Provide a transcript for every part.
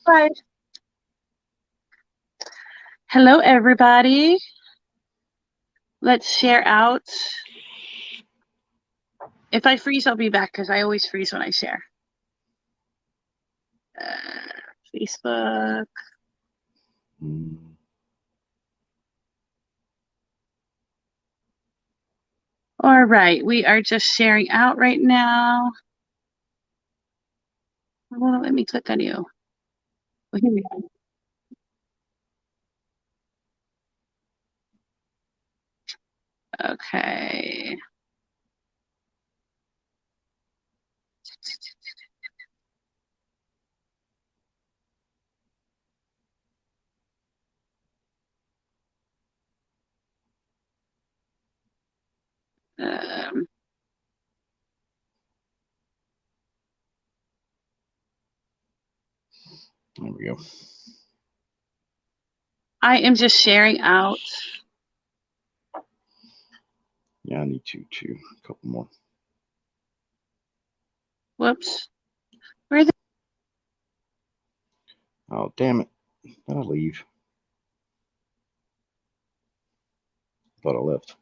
Right. Hello, everybody. Let's share out. If I freeze, I'll be back because I always freeze when I share. Facebook. All right, we are just sharing out right now. Well, let me click on you. Well, here we go. Okay. There we go. I am just sharing out. Yeah, I need to too. A couple more. Whoops. Where are they? Oh, damn it. Did I leave? Thought I left.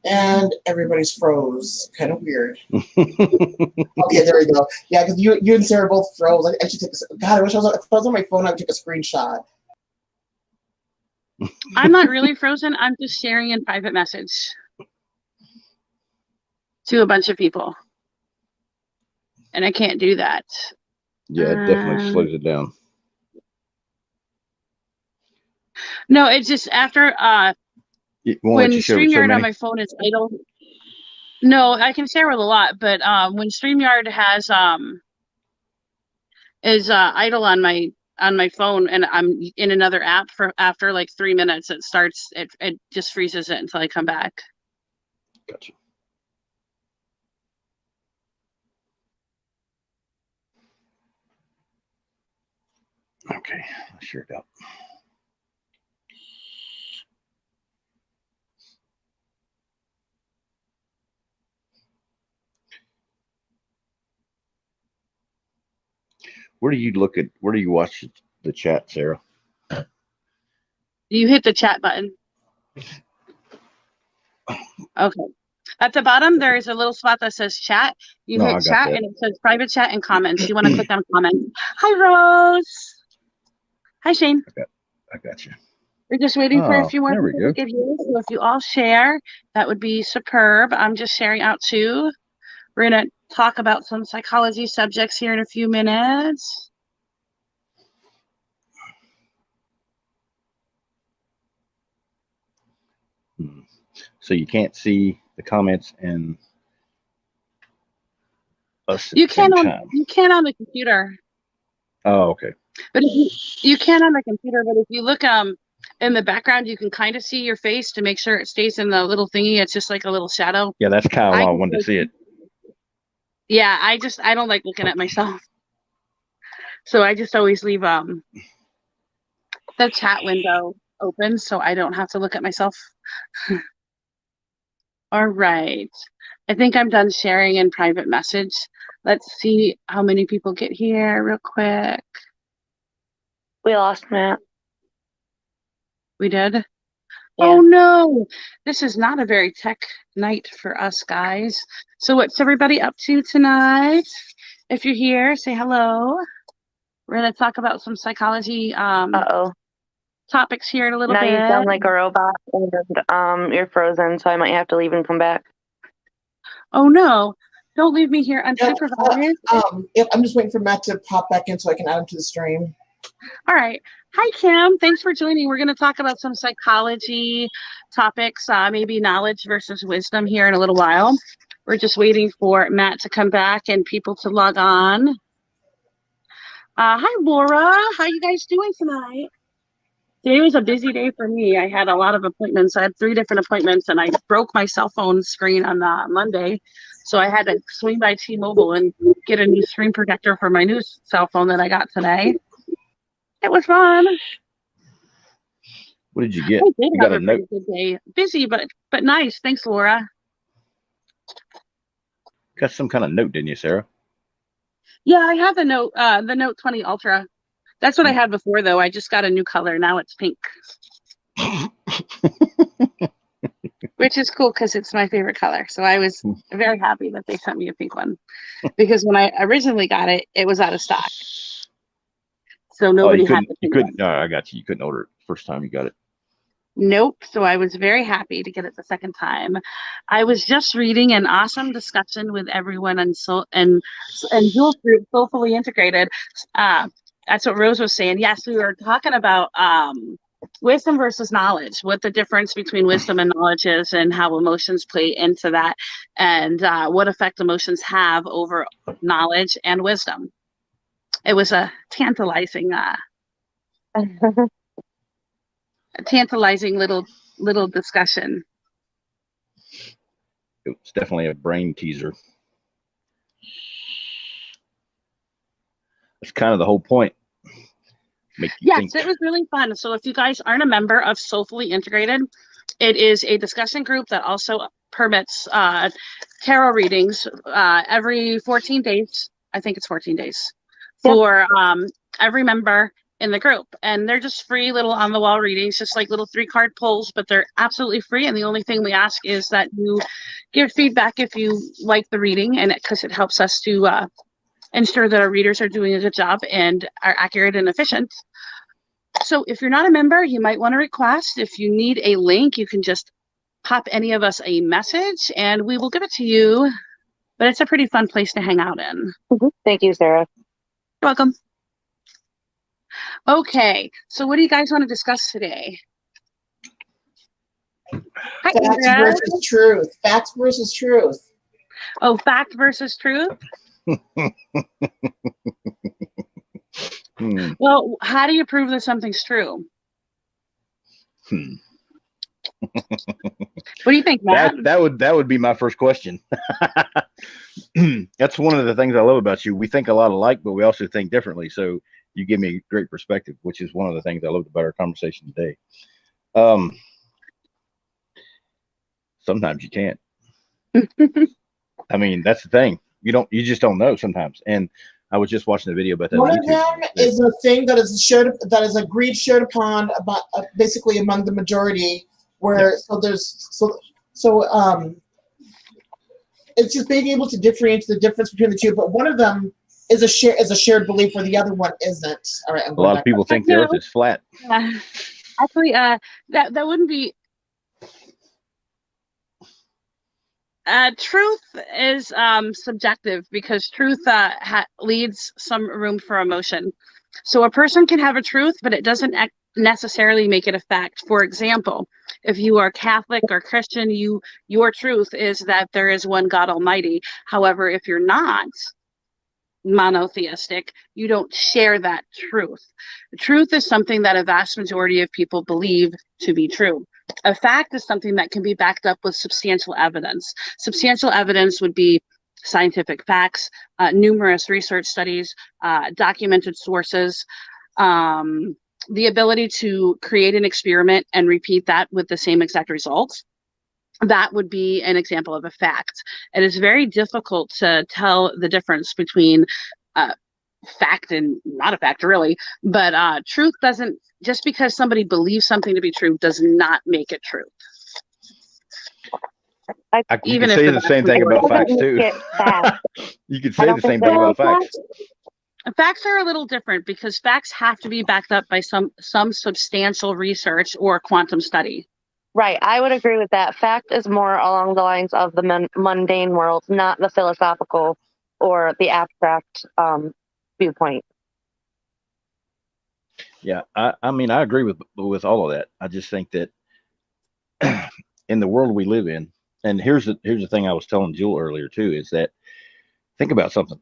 And everybody's froze. Kind of weird. Okay, there we go. Yeah, because you and Sarah both froze. I should take a. God, I wish if I was on my phone, I would take a screenshot. I'm not really frozen. I'm just sharing in private message to a bunch of people. And I can't do that. Yeah, it definitely slows it down. No, it's just after when StreamYard on my phone is idle. No, I can share with a lot, but when StreamYard has is idle on my phone and I'm in another app for after like 3 minutes, it just freezes it until I come back. Gotcha. Okay, I shared it out. Where do you look at? Where do you watch the chat, Sarah? You hit the chat button. Okay. At the bottom, there is a little spot that says chat. You hit chat and it says private chat and comments. You want to click on comments. Hi, Rose. Hi, Shane. I got you. We're just waiting for a few more people to get here. So if you all share, that would be superb. I'm just sharing out too. We're going to talk about some psychology subjects here in a few minutes. So you can't see the comments and us you can on the computer. Oh, okay. But you can on the computer, but if you look in the background, you can kind of see your face to make sure it stays in the little thingy. It's just like a little shadow. Yeah, that's kind of why I wanted to see it. Yeah, I don't like looking at myself. So I just always leave the chat window open so I don't have to look at myself. All right. I think I'm done sharing in private message. Let's see how many people get here real quick. We lost Matt. We did? Yeah. Oh no, this is not a very tech night for us guys. So what's everybody up to tonight? If you're here, say hello. We're going to talk about some psychology topics here in a little bit. Now you sound like a robot and you're frozen, so I might have to leave and come back. Oh no, don't leave me here unsupervised. I'm just waiting for Matt to pop back in so I can add him to the stream. All right. Hi, Kim. Thanks for joining. We're going to talk about some psychology topics, maybe knowledge versus wisdom here in a little while. We're just waiting for Matt to come back and people to log on. Hi, Laura. How you guys doing tonight? Today was a busy day for me. I had a lot of appointments. I had 3 different appointments, and I broke my cell phone screen on Monday. So I had to swing by T-Mobile and get a new screen protector for my new cell phone that I got today. It was fun. What did you get? I did You have got a a note. pretty good day. Busy, but nice. Thanks, Laura. Got some kind of note, didn't you, Sarah? Yeah, I have the Note 20 Ultra. That's what I had before, though. I just got a new color. Now it's pink. Which is cool because it's my favorite color. So I was very happy that they sent me a pink one. Because when I originally got it, it was out of stock. So nobody had the pink one. No, I got you. You couldn't order it the first time you got it. Nope. So I was very happy to get it the second time. I was just reading an awesome discussion with everyone and Jules group, Soulfully Integrated. That's what Rose was saying. Yes, we were talking about wisdom versus knowledge, what the difference between wisdom and knowledge is, and how emotions play into that, and what effect emotions have over knowledge and wisdom. It was a tantalizing little discussion. It's definitely a brain teaser. That's kind of the whole point. Yes, it was really fun. So if you guys aren't a member of Soulfully Integrated, it is a discussion group that also permits tarot readings every 14 days. I think it's 14 days for every member in the group. And they're just free little on the wall readings, just like little 3-card pulls, but they're absolutely free. And the only thing we ask is that you give feedback if you like the reading, and because it helps us to ensure that our readers are doing a good job and are accurate and efficient. So if you're not a member, you might want to request. If you need a link, you can just pop any of us a message and we will give it to you. But it's a pretty fun place to hang out in. Thank you, Sarah. You're welcome. Okay, so what do you guys want to discuss today? Hi, Facts Andrea. versus truth. Facts versus truth. Oh, fact versus truth? Well, how do you prove that something's true? What do you think, Matt? That would be my first question. That's one of the things I love about you. We think a lot alike, but we also think differently. So you give me a great perspective, which is one of the things I loved about our conversation today. Sometimes you can't. I mean, that's the thing. You just don't know sometimes. And I was just watching a video about that. One of them is a thing that is shared upon about basically among the majority, where it's just being able to differentiate the difference between the two. But one of them is a shared belief, where the other one isn't. All right, a lot of people think the Earth is flat. Actually, that wouldn't be. Truth is subjective, because truth leads some room for emotion. So a person can have a truth, but it doesn't necessarily make it a fact. For example, if you are Catholic or Christian, your truth is that there is one God Almighty. However, if you're not monotheistic, you don't share that truth. The truth is something that a vast majority of people believe to be true. A fact is something that can be backed up with substantial evidence. Substantial evidence would be scientific facts, numerous research studies, documented sources, the ability to create an experiment and repeat that with the same exact results. That would be an example of a fact. It is very difficult to tell the difference between fact and not a fact, really. But truth doesn't, just because somebody believes something to be true does not make it true. You can say the same thing about facts too. You could say the same thing about facts. Facts are a little different, because facts have to be backed up by some substantial research or quantum study. Right, I would agree with that. Fact is more along the lines of the mundane world, not the philosophical or the abstract viewpoint. Yeah, I mean, I agree with all of that. I just think that in the world we live in, and here's the thing I was telling Jewel earlier too, is that think about something.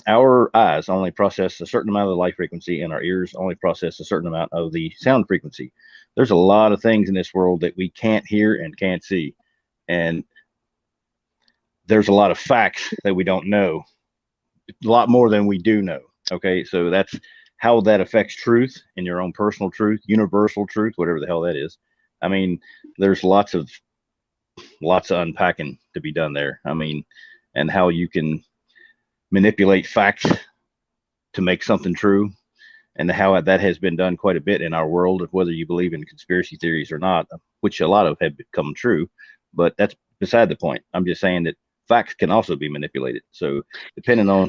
our eyes only process a certain amount of the light frequency, and our ears only process a certain amount of the sound frequency. There's a lot of things in this world that we can't hear and can't see. And there's a lot of facts that we don't know, a lot more than we do know. Okay, so that's how that affects truth and your own personal truth, universal truth, whatever the hell that is. I mean, there's lots of unpacking to be done there. I mean, and how you can manipulate facts to make something true, and how that has been done quite a bit in our world, of whether you believe in conspiracy theories or not, which a lot of have become true, but that's beside the point. I'm just saying that facts can also be manipulated. So depending on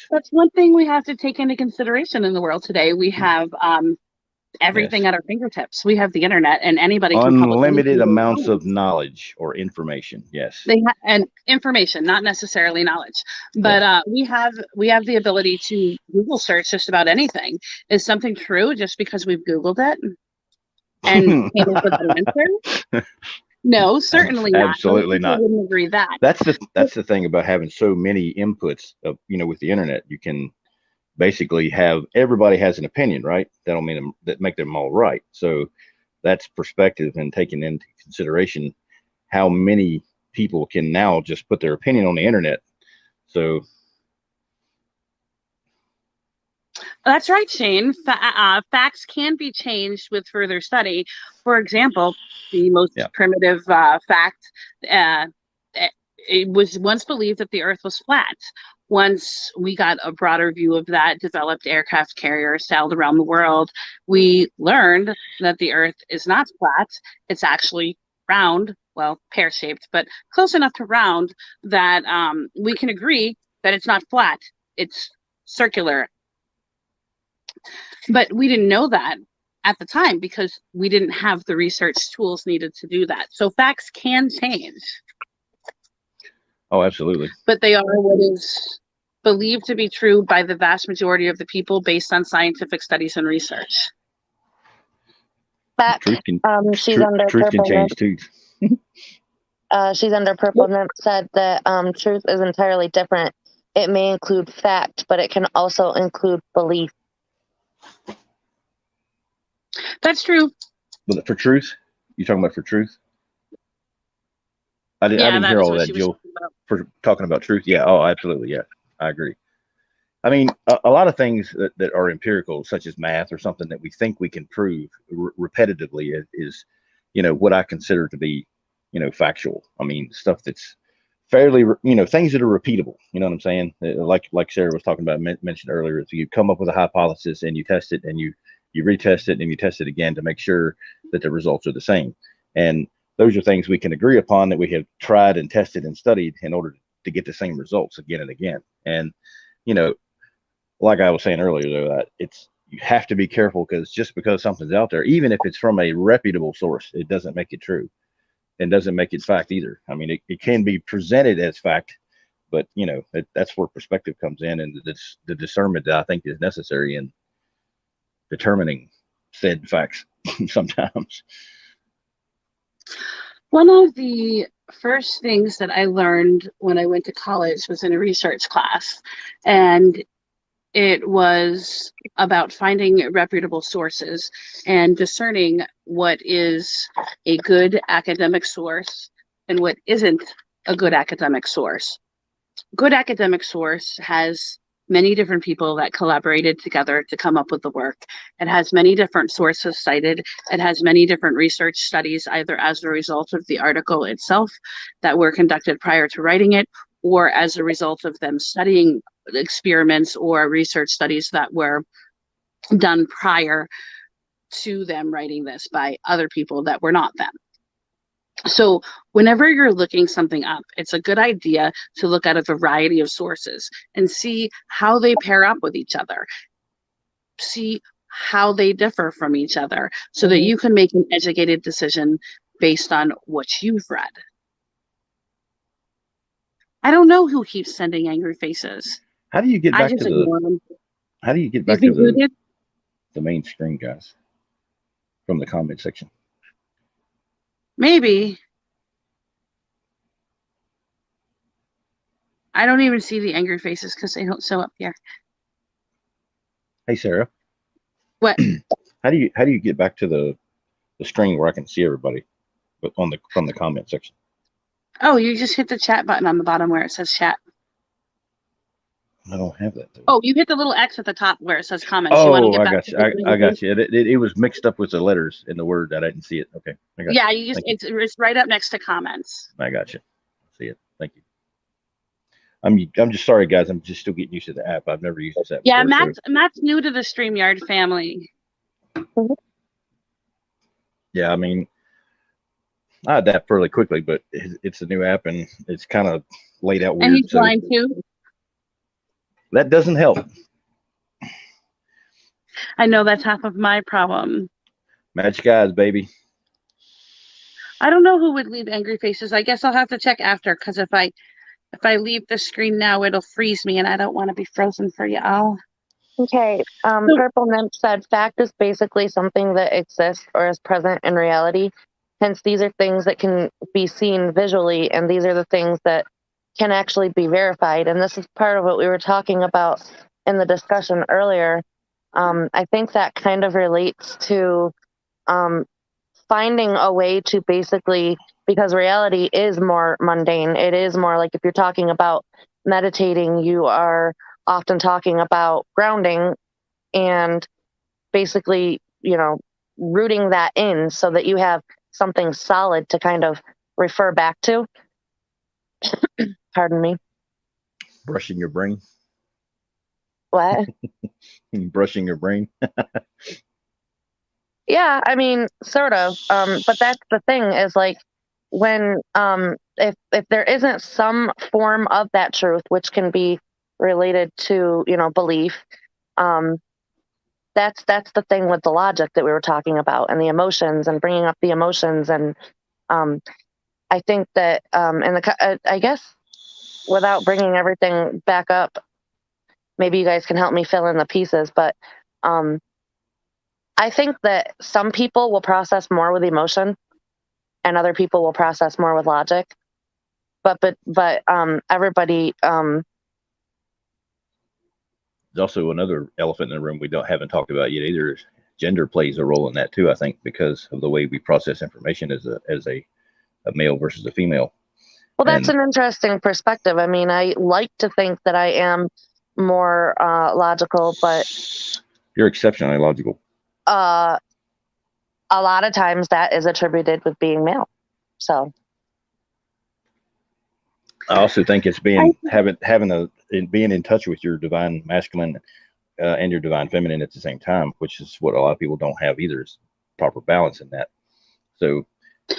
that's one thing we have to take into consideration in the world today. We have everything at our fingertips. We have the internet, and anybody can unlimited amounts of knowledge or information. Yes, and information, not necessarily knowledge, but we have the ability to Google search just about anything. Is something true just because we've Googled it and came up with an answer? No, certainly not. Absolutely not. I wouldn't agree that. That's the thing about having so many inputs of, with the internet. You can basically have, everybody has an opinion, right? That don't mean that make them all right. So that's perspective, and taking into consideration how many people can now just put their opinion on the internet. So that's right, Shane. Facts can be changed with further study. For example, the most primitive fact, it was once believed that the Earth was flat. Once we got a broader view of that, developed aircraft carriers, sailed around the world, we learned that the Earth is not flat. It's actually round, well, pear-shaped, but close enough to round that we can agree that it's not flat. It's circular. But we didn't know that at the time because we didn't have the research tools needed to do that. So facts can change. Oh, absolutely. But they are what is believed to be true by the vast majority of the people based on scientific studies and research. Back, truth can change too. She's under purple nymph said that truth is entirely different. It may include fact, but it can also include belief. That's true. But for truth, you're talking about for truth? I didn't hear all of that, Jill. For talking about truth, yeah. Oh, absolutely, yeah. I agree. I mean, a lot of things that are empirical, such as math or something that we think we can prove repetitively, is what I consider to be, factual. I mean, stuff that's fairly, things that are repeatable. You know what I'm saying? Like Sarah was talking about, mentioned earlier, if you come up with a hypothesis and you test it and you retest it and you test it again to make sure that the results are the same. And those are things we can agree upon that we have tried and tested and studied in order to get the same results again and again. And, like I was saying earlier, though, that you have to be careful, because just because something's out there, even if it's from a reputable source, it doesn't make it true and doesn't make it fact either. I mean, it can be presented as fact, but, that's where perspective comes in, and the discernment that I think is necessary in determining said facts sometimes. One of the first things that I learned when I went to college was in a research class, and it was about finding reputable sources and discerning what is a good academic source and what isn't a good academic source. Good academic source has many different people that collaborated together to come up with the work. It has many different sources cited. It has many different research studies, either as a result of the article itself that were conducted prior to writing it, or as a result of them studying experiments or research studies that were done prior to them writing this by other people that were not them. So whenever you're looking something up, it's a good idea to look at a variety of sources and see how they pair up with each other. See how they differ from each other so that you can make an educated decision based on what you've read. I don't know who keeps sending angry faces. How do you get back to the main screen, guys? From the comment section. Maybe. I don't even see the angry faces because they don't show up here. Hey, Sarah. What? How do you get back to the screen where I can see everybody, but from the comment section? Oh, you just hit the chat button on the bottom where it says chat. I don't have that though. Oh, you hit the little X at the top where it says comments. You want to Oh, get I back got to you. the I got you. It was mixed up with the letters in the word that I didn't see it. Okay, I got Yeah, you. you just Thank it's right up next to comments. I got you. See it. Thank you. I'm just sorry, guys. I'm just still getting used to the app. I've never used this app Yeah, before. Matt's new to the StreamYard family. Yeah, I mean, I adapt fairly quickly, but it's a new app and it's kind of laid out And weird. he's blind too. That doesn't help. I know that's half of my problem. Magic eyes, baby. I don't know who would leave angry faces. I guess I'll have to check after because if I leave the screen now, it'll freeze me, and I don't want to be frozen for y'all. Okay. Purple Nymph said fact is basically something that exists or is present in reality. Hence, these are things that can be seen visually, and these are the things that can actually be verified. And this is part of what we were talking about in the discussion earlier. I think that kind of relates to finding a way to basically, because reality is more mundane. It is more like if you're talking about meditating, you are often talking about grounding and basically, rooting that in so that you have something solid to kind of refer back to. Pardon me. Brushing your brain. What? Brushing your brain. Yeah, I mean, sort of. But that's the thing is like when if there isn't some form of that truth which can be related to belief, that's the thing with the logic that we were talking about and the emotions and bringing up the emotions and I think that I guess without bringing everything back up, maybe you guys can help me fill in the pieces, but I think that some people will process more with emotion and other people will process more with logic. But everybody There's also another elephant in the room we haven't talked about yet either. Gender plays a role in that too, I think, because of the way we process information as a male versus a female. Well, that's an interesting perspective. I mean, I like to think that I am more logical, but you're exceptionally logical. A lot of times that is attributed with being male. So I also think it's being in touch with your divine masculine and your divine feminine at the same time, which is what a lot of people don't have either, is proper balance in that. So,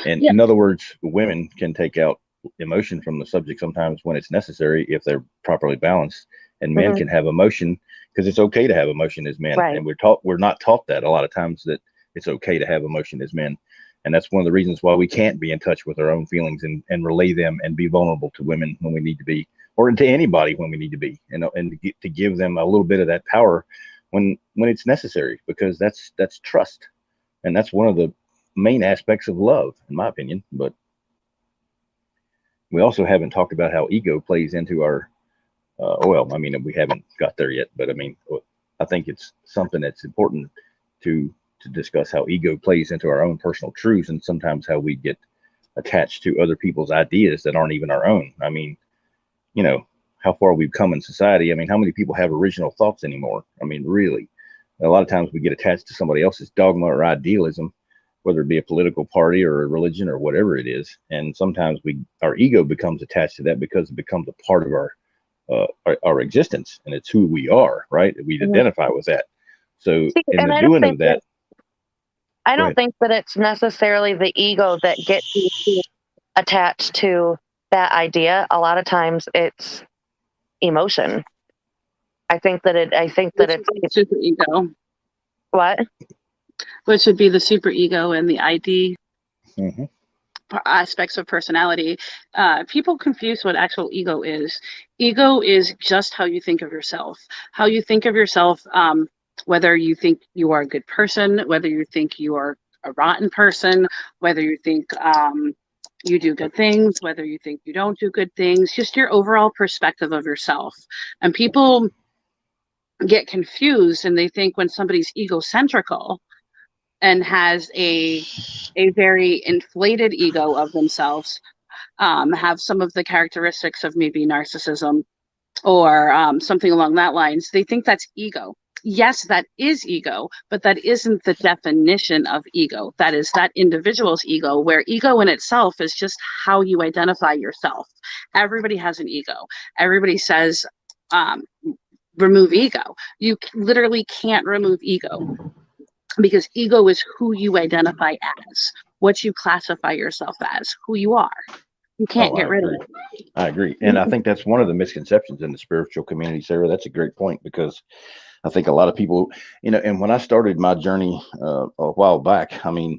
in other words, women can take out emotion from the subject sometimes when it's necessary if they're properly balanced, and men can have emotion because it's okay to have emotion as men, right. And we're not taught that a lot of times, that it's okay to have emotion as men. And that's one of the reasons why we can't be in touch with our own feelings and relay them and be vulnerable to women when we need to be, or to anybody when we need to be, and to give them a little bit of that power when it's necessary, because that's trust. And that's one of the main aspects of love, in my opinion. But we also haven't talked about how ego plays into our, well, I mean, we haven't got there yet, but I mean, I think it's something that's important to discuss, how ego plays into our own personal truths, and sometimes how we get attached to other people's ideas that aren't even our own. I mean, how far we've come in society. I mean, how many people have original thoughts anymore? I mean, really, a lot of times we get attached to somebody else's dogma or idealism, whether it be a political party or a religion or whatever it is. And sometimes our ego becomes attached to that because it becomes a part of our existence, and it's who we are, right? We identify with that. So in the doing of that, I don't think that it's necessarily the ego that gets you attached to that idea. A lot of times it's emotion. I think that it's super ego. What? Which would be the super ego and the ID aspects of personality. People confuse what actual ego is. Ego is just how you think of yourself. How you think of yourself, whether you think you are a good person, whether you think you are a rotten person, whether you think you do good things, whether you think you don't do good things, just your overall perspective of yourself. And people get confused and they think when somebody's egocentrical and has a very inflated ego of themselves, have some of the characteristics of maybe narcissism or something along that lines, they think that's ego. Yes, that is ego, but that isn't the definition of ego. That is that individual's ego, where ego in itself is just how you identify yourself. Everybody has an ego. Everybody says, remove ego. You literally can't remove ego because ego is who you identify as, what you classify yourself as, who you are. You can't get rid of it. I agree. And I think that's one of the misconceptions in the spiritual community, Sarah. That's a great point, because I think a lot of people, and when I started my journey a while back, I mean,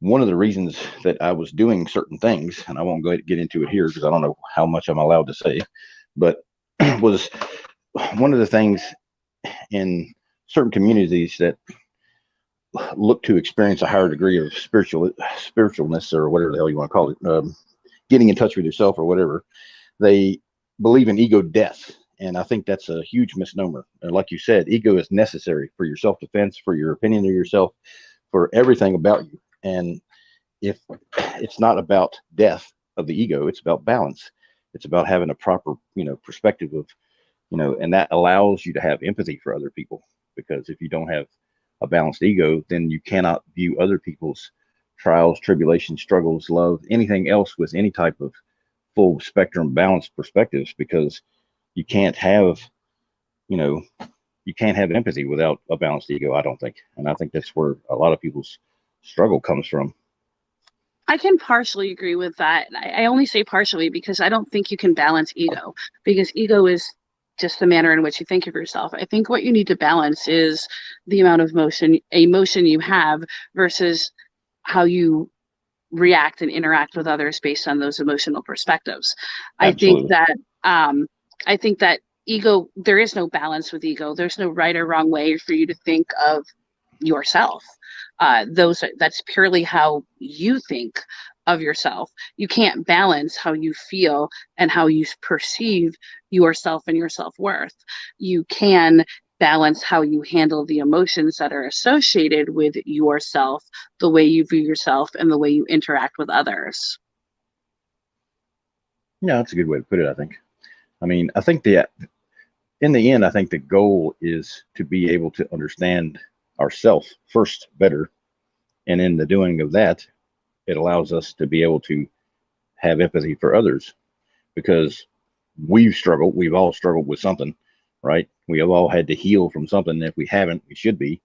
one of the reasons that I was doing certain things, and I won't get into it here because I don't know how much I'm allowed to say, but was one of the things in certain communities that look to experience a higher degree of spiritualness, or whatever the hell you want to call it, getting in touch with yourself or whatever, they believe in ego death. And I think that's a huge misnomer. And like you said, ego is necessary for your self-defense, for your opinion of yourself, for everything about you. And if it's not about death of the ego, it's about balance. It's about having a proper, perspective of, and that allows you to have empathy for other people. Because if you don't have a balanced ego, then you cannot view other people's trials, tribulations, struggles, love, anything else with any type of full spectrum balanced perspectives, because you can't have, you can't have empathy without a balanced ego, I don't think. And I think that's where a lot of people's struggle comes from. I can partially agree with that. I only say partially because I don't think you can balance ego, because ego is just the manner in which you think of yourself. I think what you need to balance is the amount of emotion you have versus how you react and interact with others based on those emotional perspectives. Absolutely. I think that ego, there is no balance with ego. There's no right or wrong way for you to think of yourself. That's purely how you think of yourself. You can't balance how you feel and how you perceive yourself and your self-worth. You can balance how you handle the emotions that are associated with yourself, the way you view yourself, and the way you interact with others. Yeah, that's a good way to put it, I think. I mean, I think that in the end, I think the goal is to be able to understand ourselves first better. And in the doing of that, it allows us to be able to have empathy for others, because we've all struggled with something, right? We have all had to heal from something. If we haven't, we should be.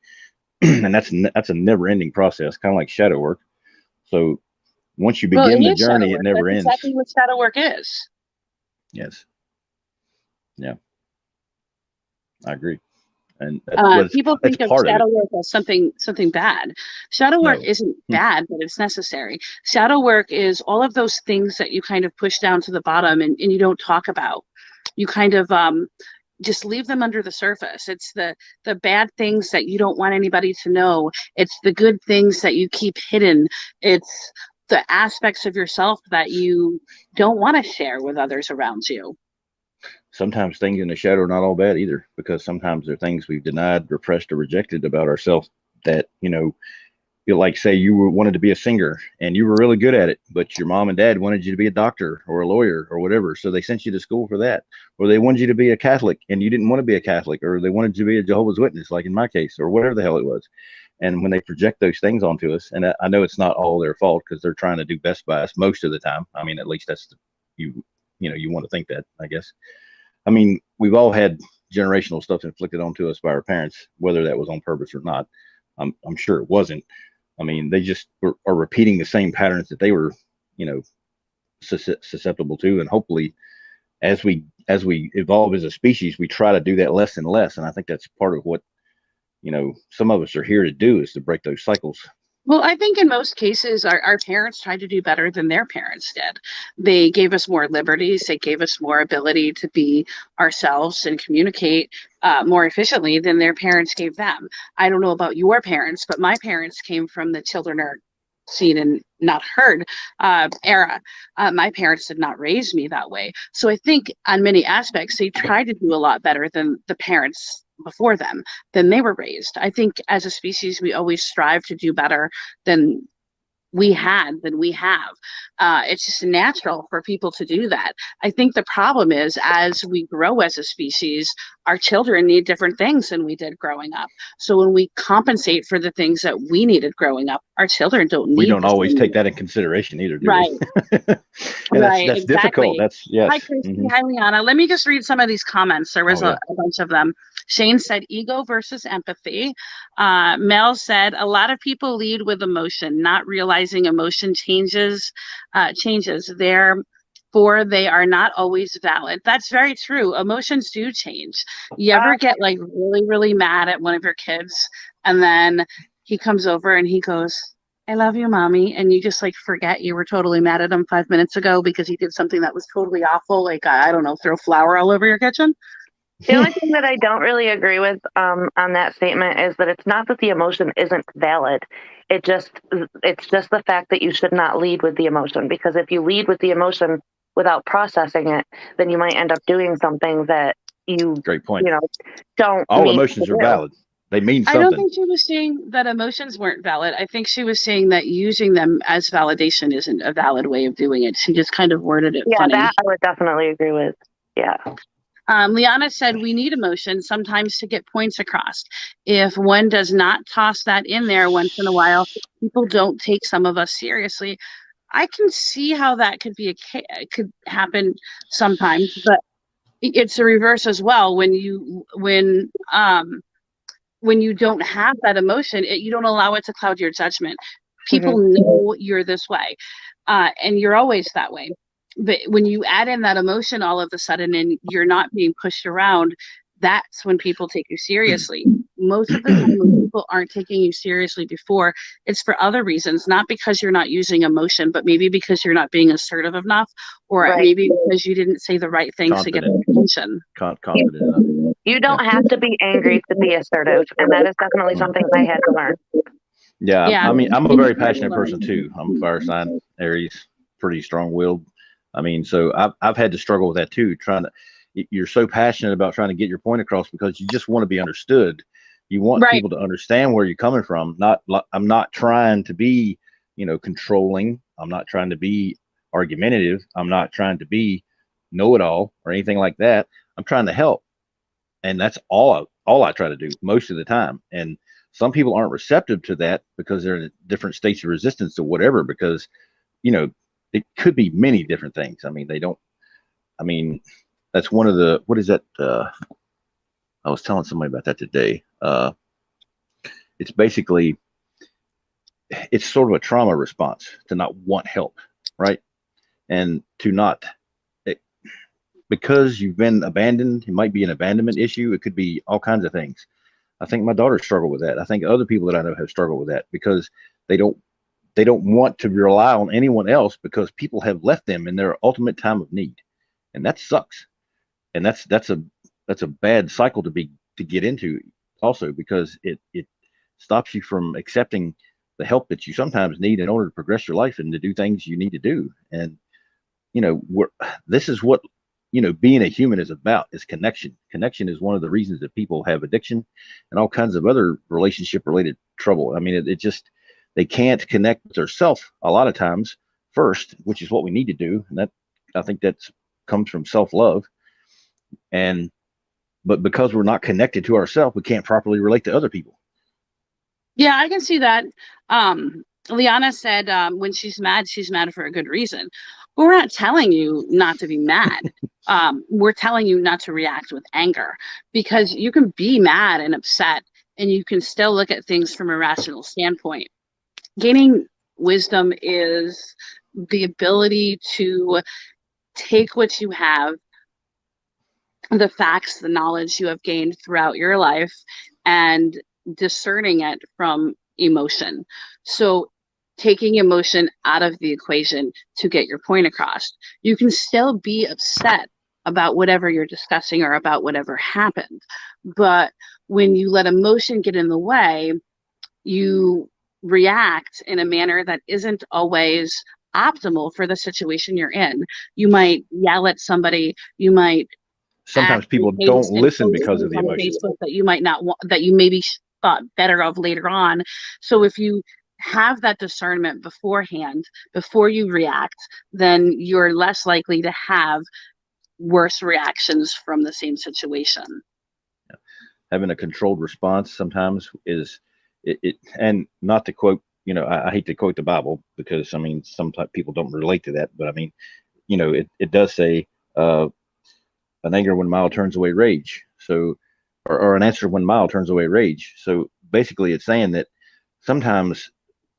And that's a never ending process, kind of like shadow work. So once you begin the journey, it never ends. That's exactly what shadow work is. Yes. Yeah. I agree. And people think of shadow work as something bad. Shadow work isn't bad, but it's necessary. Shadow work is all of those things that you kind of push down to the bottom and you don't talk about. You kind of just leave them under the surface. It's the bad things that you don't want anybody to know. It's the good things that you keep hidden. It's the aspects of yourself that you don't want to share with others around you. Sometimes things in the shadow are not all bad either, because sometimes they're things we've denied, repressed, or rejected about ourselves that, like say you wanted to be a singer and you were really good at it, but your mom and dad wanted you to be a doctor or a lawyer or whatever. So they sent you to school for that, or they wanted you to be a Catholic and you didn't want to be a Catholic, or they wanted you to be a Jehovah's Witness, like in my case, or whatever the hell it was. And when they project those things onto us, and I know it's not all their fault because they're trying to do best by us most of the time. I mean, at least that's you want to think that, I guess. I mean, we've all had generational stuff inflicted onto us by our parents, whether that was on purpose or not. I'm sure it wasn't. I mean, they just are repeating the same patterns that they were, susceptible to. And hopefully, as we evolve as a species, we try to do that less and less. And I think that's part of what, some of us are here to do, is to break those cycles. Well, I think in most cases, our parents tried to do better than their parents did. They gave us more liberties. They gave us more ability to be ourselves and communicate more efficiently than their parents gave them. I don't know about your parents, but my parents came from the children are seen and not heard era. My parents did not raise me that way. So I think on many aspects, they tried to do a lot better than the parents before them, than they were raised. I think as a species, we always strive to do better than we have. It's just natural for people to do that. I think the problem is, as we grow as a species, our children need different things than we did growing up. So when we compensate for the things that we needed growing up, our children don't need. We don't always take that in consideration either, do right. we? And Right, that's difficult. exactly. That's yes. Hi, Christy. Hi, Liana. Let me just read some of these comments. There was a bunch of them. Shane said ego versus empathy. Mel said a lot of people lead with emotion, not realizing emotion changes. Therefore, they are not always valid. That's very true. Emotions do change. You ever get like really, really mad at one of your kids, and then he comes over and he goes, I love you, mommy. And you just like forget you were totally mad at him 5 minutes ago because he did something that was totally awful. Like, I don't know, throw flour all over your kitchen. The only thing that I don't really agree with on that statement is that it's not that the emotion isn't valid. It's just the fact that you should not lead with the emotion, because if you lead with the emotion without processing it, then you might end up doing something that you, great point. Don't. All emotions are valid. They mean something. I don't think she was saying that emotions weren't valid. I think she was saying that using them as validation isn't a valid way of doing it. She just kind of worded it funny. Yeah, that I would definitely agree with. Yeah. Liana said, we need emotion sometimes to get points across. If one does not toss that in there once in a while, people don't take some of us seriously. I can see how that could happen sometimes, but it's the reverse as well. When you don't have that emotion, you don't allow it to cloud your judgment. People know you're this way, and you're always that way. But when you add in that emotion all of a sudden and you're not being pushed around, that's when people take you seriously. Most of the time when people aren't taking you seriously before, it's for other reasons, not because you're not using emotion, but maybe because you're not being assertive enough, or maybe because you didn't say the right things to get attention. Confident enough. You don't have to be angry to be assertive, and that is definitely something I had to learn. Yeah, I mean, I'm a very passionate person too. I'm a fire sign, Aries, pretty strong-willed. I mean, so I've had to struggle with that too. You're so passionate about trying to get your point across because you just want to be understood. You want people to understand where you're coming from. I'm not trying to be, controlling. I'm not trying to be argumentative. I'm not trying to be know-it-all or anything like that. I'm trying to help, and that's all I try to do most of the time. And some people aren't receptive to that because they're in different states of resistance to whatever. Because, it could be many different things. I mean, that's one of the, what is that? I was telling somebody about that today. It's basically, it's sort of a trauma response to not want help, right? And to not, because you've been abandoned, it might be an abandonment issue. It could be all kinds of things. I think my daughter struggled with that. I think other people that I know have struggled with that because they don't want to rely on anyone else because people have left them in their ultimate time of need. And that sucks. And that's a bad cycle to get into also, because it stops you from accepting the help that you sometimes need in order to progress your life and to do things you need to do. And, this is what, being a human is about, is connection. Connection is one of the reasons that people have addiction and all kinds of other relationship related trouble. I mean, they can't connect with themselves a lot of times first, which is what we need to do. And that, I think that comes from self-love. But because we're not connected to ourselves, we can't properly relate to other people. Yeah, I can see that. Liana said when she's mad for a good reason. We're not telling you not to be mad. We're telling you not to react with anger, because you can be mad and upset and you can still look at things from a rational standpoint. Gaining wisdom is the ability to take what you have, the facts, the knowledge you have gained throughout your life, and discerning it from emotion. So taking emotion out of the equation to get your point across. You can still be upset about whatever you're discussing or about whatever happened. But when you let emotion get in the way, you react in a manner that isn't always optimal for the situation you're in. You might yell at somebody, you might Sometimes act people in haste don't and listen post because of things the on emotion. Facebook that you might not want, that you maybe thought better of later on. So if you have that discernment beforehand, before you react, then you're less likely to have worse reactions from the same situation. Having a controlled response sometimes is it and not to quote, I hate to quote the Bible because I mean sometimes people don't relate to that, but I mean, it does say an anger when mild turns away rage. So or an answer when mild turns away rage. So basically it's saying that sometimes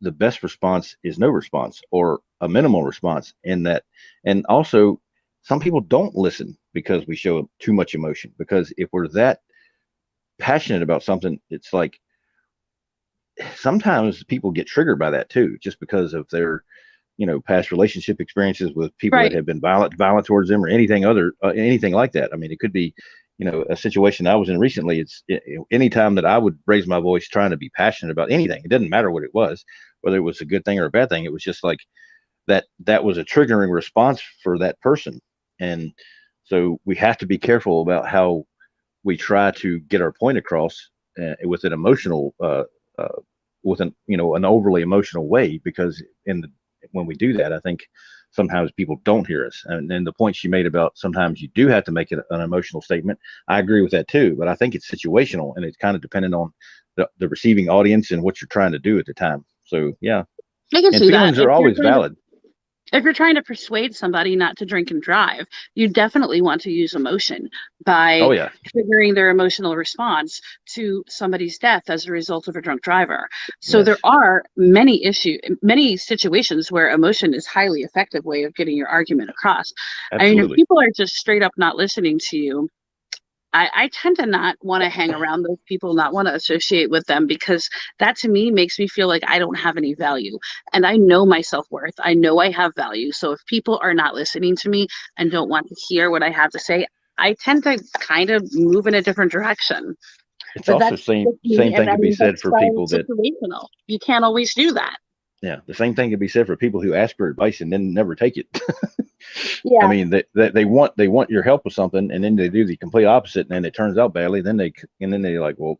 the best response is no response or a minimal response in that. And also some people don't listen because we show too much emotion, because if we're that passionate about something, it's like sometimes people get triggered by that too, just because of their past relationship experiences with people that Right. have been violent towards them, or anything like that. I mean, it could be a situation I was in recently. Anytime that I would raise my voice trying to be passionate about anything, it didn't matter what it was, whether it was a good thing or a bad thing, it was just like that was a triggering response for that person. And so we have to be careful about how we try to get our point across with an emotional with an overly emotional way, because when we do that, I think sometimes people don't hear us. And then the point she made about sometimes you do have to make an emotional statement, I agree with that too, but I think it's situational and it's kind of dependent on the receiving audience and what you're trying to do at the time. So yeah, I can and see that. feelings are always valid. If you're trying to persuade somebody not to drink and drive, you definitely want to use emotion by Oh yeah, triggering their emotional response to somebody's death as a result of a drunk driver. So yes, there are many situations where emotion is highly effective way of getting your argument across. I mean, if absolutely. people are just straight up not listening to you, I tend to not want to hang around those people, not want to associate with them, because that to me makes me feel like I don't have any value. And I know my self worth. I know I have value. So if people are not listening to me and don't want to hear what I have to say, I tend to kind of move in a different direction. It's But also that's same just me, same and thing I could be mean, said that's for people that situational. You can't always do that. yeah, the same thing could be said for people who ask for advice and then never take it. I Yeah. mean, they want your help with something, and then they do the complete opposite, and then it turns out badly. Then they're like, well,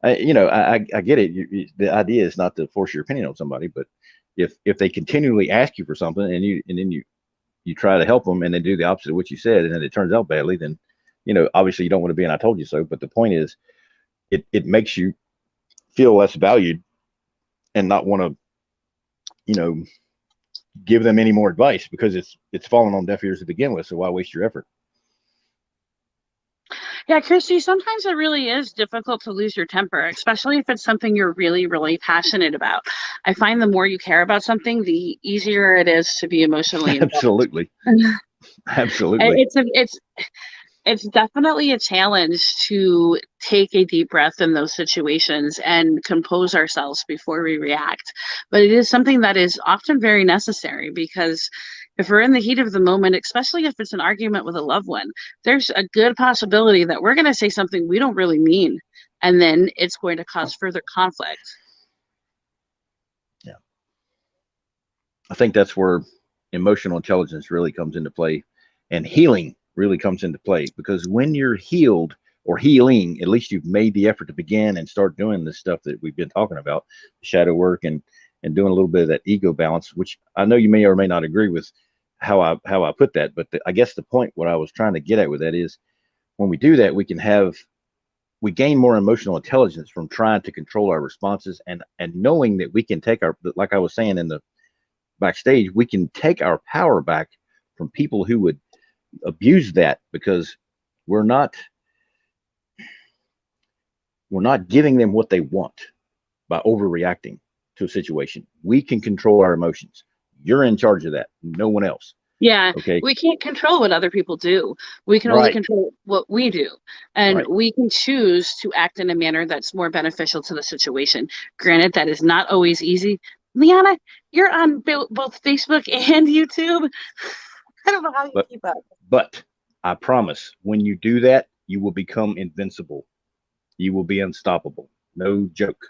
I get it. The idea is not to force your opinion on somebody, but if they continually ask you for something, and then you try to help them, and they do the opposite of what you said, and then it turns out badly, then obviously you don't want to be an "I told you so." But the point is, it makes you feel less valued and not want to give them any more advice, because it's falling on deaf ears to begin with. So why waste your effort? Yeah, Christy, sometimes it really is difficult to lose your temper, especially if it's something you're really, really passionate about. I find the more you care about something, the easier it is to be emotionally involved. Absolutely, absolutely. It's definitely a challenge to take a deep breath in those situations and compose ourselves before we react. But it is something that is often very necessary, because if we're in the heat of the moment, especially if it's an argument with a loved one, there's a good possibility that we're going to say something we don't really mean, and then it's going to cause further conflict. Yeah, I think that's where emotional intelligence really comes into play, and healing really comes into play, because when you're healed or healing, at least you've made the effort to begin and start doing this stuff that we've been talking about, shadow work, and doing a little bit of that ego balance, which I know you may or may not agree with how I put that, but I guess the point what I was trying to get at with that is, when we do that, we gain more emotional intelligence from trying to control our responses, and knowing that we can take like I was saying in the backstage, we can take our power back from people who would abuse that, because we're not giving them what they want by overreacting to a situation. We can control our emotions. You're in charge of that, no one else. Yeah, Okay. we can't control what other people do. We can only Right. control what we do. And Right. we can choose to act in a manner that's more beneficial to the situation. Granted, that is not always easy. Liana, you're on both Facebook and YouTube. I don't know how you but keep up. but I promise, when you do that, you will become invincible. You will be unstoppable. No joke.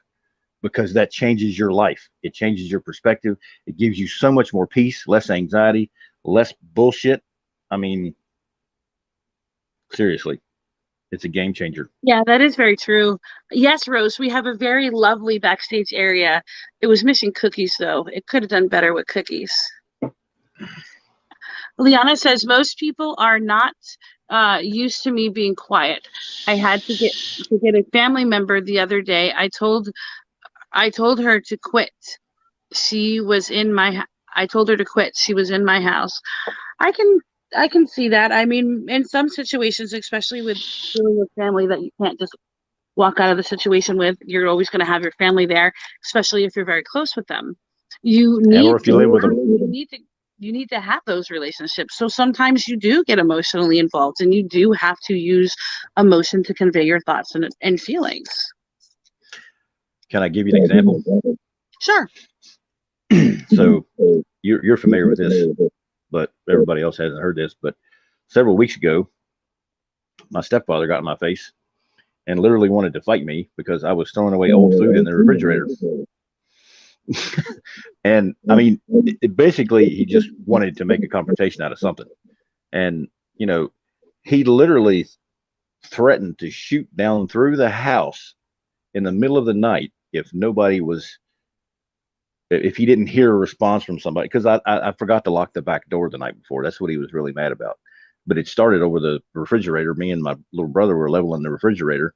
Because that changes your life. It changes your perspective. It gives you so much more peace, less anxiety, less bullshit. I mean, seriously, it's a game changer. Yeah, that is very true. Yes, Rose, we have a very lovely backstage area. It was missing cookies, though. It could have done better with cookies. Liana says most people are not used to me being quiet. I had to get a family member the other day. I told her to quit. I told her to quit. She was in my house. I can see that. I mean, in some situations, especially with dealing with family that you can't just walk out of the situation with, you're always going to have your family there, especially if you're very close with them. Or if you live with them. You need to have those relationships. So sometimes you do get emotionally involved, and you do have to use emotion to convey your thoughts and feelings. Can I give you an example? Sure. So you're familiar with this, but everybody else hasn't heard this. But several weeks ago, my stepfather got in my face and literally wanted to fight me because I was throwing away old food in the refrigerator. And I mean, basically, he just wanted to make a confrontation out of something. And, you know, he literally threatened to shoot down through the house in the middle of the night if he didn't hear a response from somebody, because I forgot to lock the back door the night before. That's what he was really mad about. But it started over the refrigerator. Me and my little brother were leveling the refrigerator,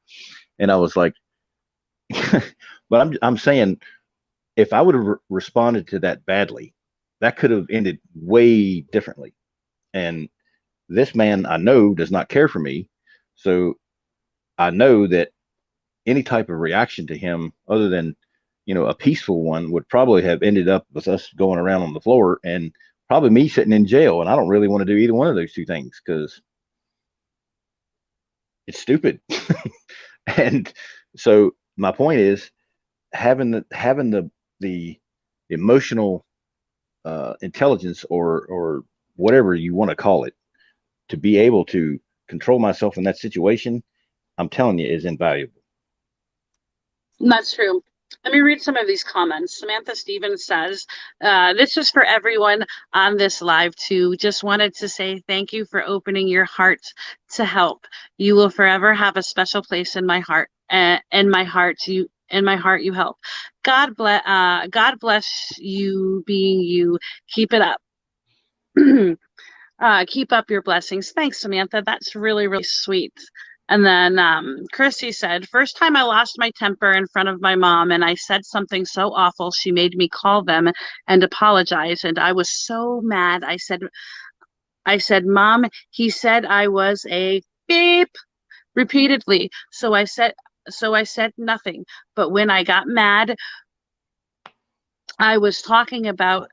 and I was like, but I'm saying, if I would have responded to that badly, that could have ended way differently. And this man, I know, does not care for me. So I know that any type of reaction to him, other than, you know, a peaceful one, would probably have ended up with us going around on the floor and probably me sitting in jail. And I don't really want to do either one of those two things because it's stupid. And so my point is having the emotional intelligence or whatever you want to call it to be able to control myself in that situation, I'm telling you, is invaluable. That's true. Let me read some of these comments. Samantha Stevens says, this is for everyone on this live too. Just wanted to say thank you for opening your heart to help. You will forever have a special place in my heart. In my heart, you help. God bless you being you. Keep it up. Keep up your blessings. Thanks, Samantha. That's really, really sweet. And then Chrissy said, first time I lost my temper in front of my mom, and I said something so awful, she made me call them and apologize. And I was so mad. I said, Mom, he said I was a beep repeatedly. So I said nothing. But when I got mad, I was talking about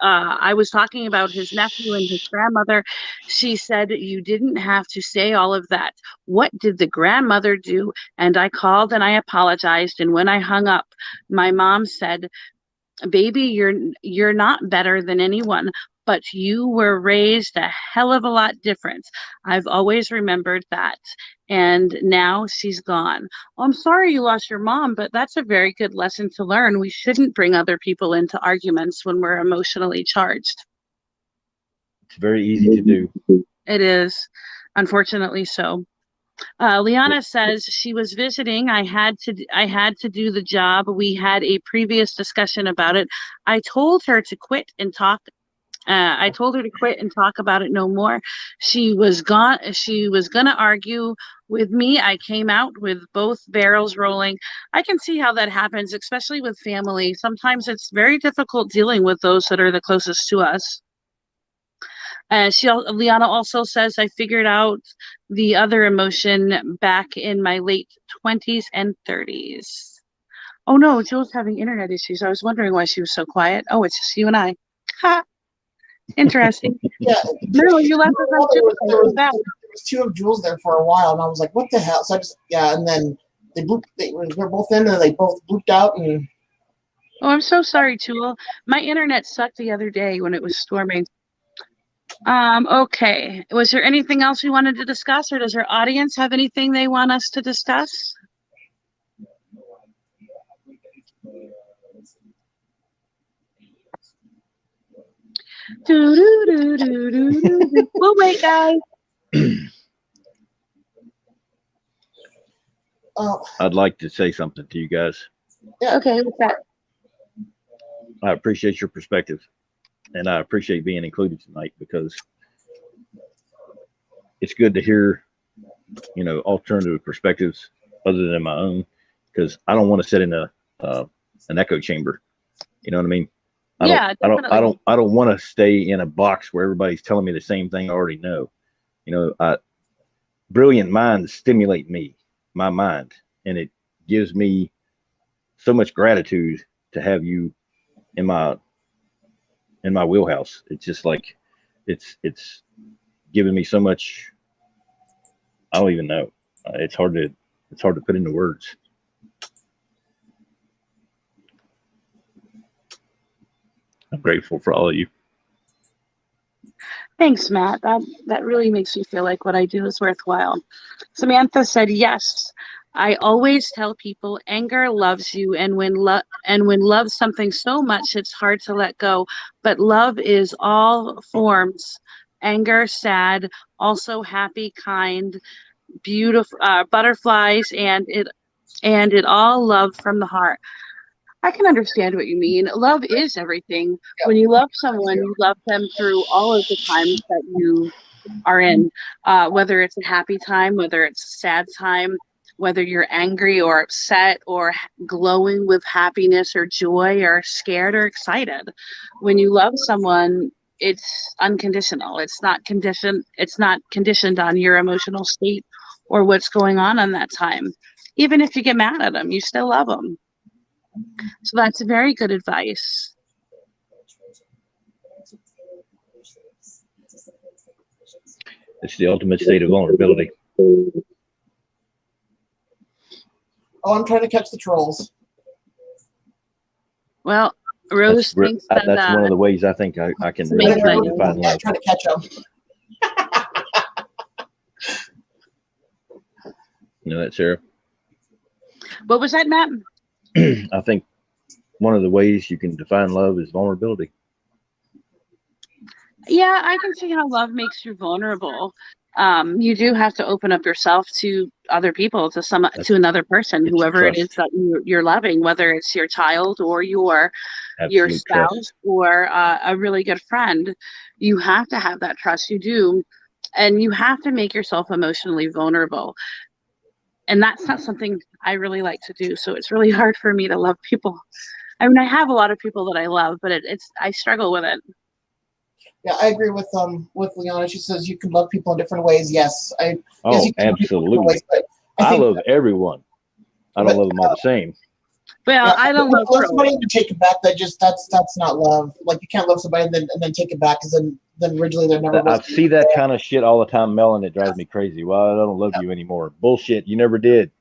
I was talking about his nephew and his grandmother. She said, you didn't have to say all of that. What did the grandmother do? And I called and I apologized. And when I hung up, my mom said, baby, you're not better than anyone, but you were raised a hell of a lot different. I've always remembered that. And now she's gone. Well, I'm sorry you lost your mom, but that's a very good lesson to learn. We shouldn't bring other people into arguments when we're emotionally charged. It's very easy to do. It is, unfortunately so. Liana says she was visiting. I had to do the job. We had a previous discussion about it. I told her to quit and talk. I told her to quit and talk about it no more. She was gonna argue with me. I came out with both barrels rolling. I can see how that happens, especially with family. Sometimes it's very difficult dealing with those that are the closest to us. Liana also says, I figured out the other emotion back in my late 20s and 30s. Oh no, Jill's having internet issues. I was wondering why she was so quiet. Oh, it's just you and I. Ha! Interesting. Yeah. No, you left us on there was two of Jules there for a while, and I was like, what the hell? So I just, and then they were both in, and they both blooped out. And oh, I'm so sorry, Tool. My internet sucked the other day when it was storming. Okay. Was there anything else we wanted to discuss, or does our audience have anything they want us to discuss? Do, do, do, do, do, do. We'll wait, guys. I'd like to say something to you guys. Yeah. Okay, what's that? I appreciate your perspective, and I appreciate being included tonight because it's good to hear, alternative perspectives other than my own. Because I don't want to sit in an echo chamber. You know what I mean? I don't want to stay in a box where everybody's telling me the same thing I already know. Brilliant minds stimulate my mind, and it gives me so much gratitude to have you in my wheelhouse. It's just like it's giving me so much. I don't even know. It's hard to put into words. I'm grateful for all of you. Thanks, Matt. That really makes me feel like what I do is worthwhile. Samantha said, yes, I always tell people anger loves you, and when loves something so much, it's hard to let go. But love is all forms: anger, sad, also happy, kind, beautiful, butterflies, and it all love from the heart. I can understand what you mean. Love is everything. When you love someone, you love them through all of the times that you are in, whether it's a happy time, whether it's a sad time, whether you're angry or upset or glowing with happiness or joy or scared or excited. When you love someone, it's unconditional. It's not conditioned on your emotional state or what's going on that time. Even if you get mad at them, you still love them. So that's very good advice. It's the ultimate state of vulnerability. Oh, I'm trying to catch the trolls. Well, Rose thinks that's one of the ways I think I can really define love. Trying to catch them. You know that, Sarah? What was that, Matt? I think one of the ways you can define love is vulnerability. Yeah, I can see how love makes you vulnerable. You do have to open up yourself to other people, to another person, whoever it is that you're loving, whether it's your child or your spouse trust. Or a really good friend. You have to have that trust. You do, and you have to make yourself emotionally vulnerable. And that's not something I really like to do. So it's really hard for me to love people. I mean, I have a lot of people that I love, but I struggle with it. Yeah, I agree with Leona. She says you can love people in different ways. Yes, absolutely. Ways, but I love everyone. I don't love them all the same. Well, yeah, I don't love somebody to take it back. That's not love. Like you can't love somebody and then take it back because then originally they're never. I see that kind of shit all the time, Mel, and it drives me crazy. Well, I don't love you anymore. Bullshit. You never did.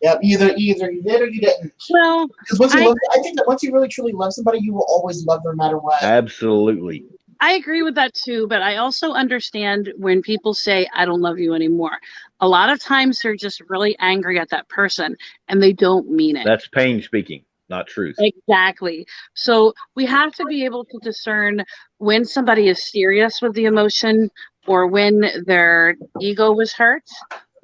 Yeah, either you did or you didn't. Well, because I think that once you really truly love somebody, you will always love them no matter what. Absolutely. I agree with that too, but I also understand when people say, I don't love you anymore. A lot of times they're just really angry at that person and they don't mean it. That's pain speaking, not truth. Exactly. So we have to be able to discern when somebody is serious with the emotion or when their ego was hurt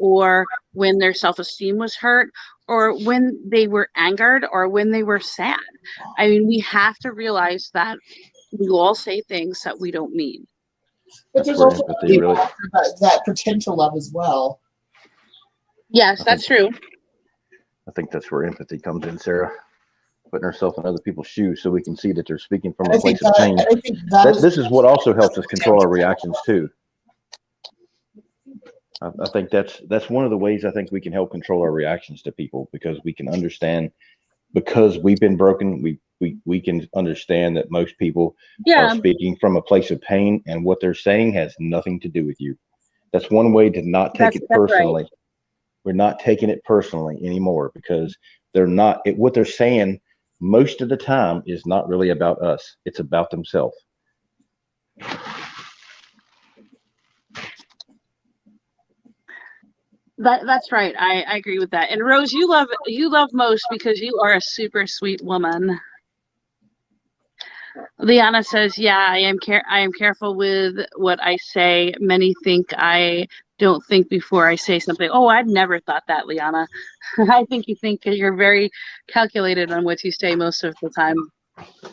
or when their self-esteem was hurt or when they were angered or when they were sad. I mean, we have to realize that we all say things that we don't mean. But there's also people that pretend to love as well. Yes, that's true. I think that's where empathy comes in, Sarah. Putting ourselves in other people's shoes so we can see that they're speaking from a place of pain. This is what also helps us control our reactions too. I think that's one of the ways I think we can help control our reactions to people because we can understand because we've been broken. We can understand that most people are speaking from a place of pain and what they're saying has nothing to do with you. That's one way to not take it personally. Right. We're not taking it personally anymore because they're not what they're saying most of the time is not really about us. It's about themselves. That's right. I agree with that. And Rose, you love most because you are a super sweet woman. Liana says, "Yeah, I am careful with what I say. Many think I don't think before I say something." Oh, I've never thought that, Liana. I think you think you're very calculated on what you say most of the time.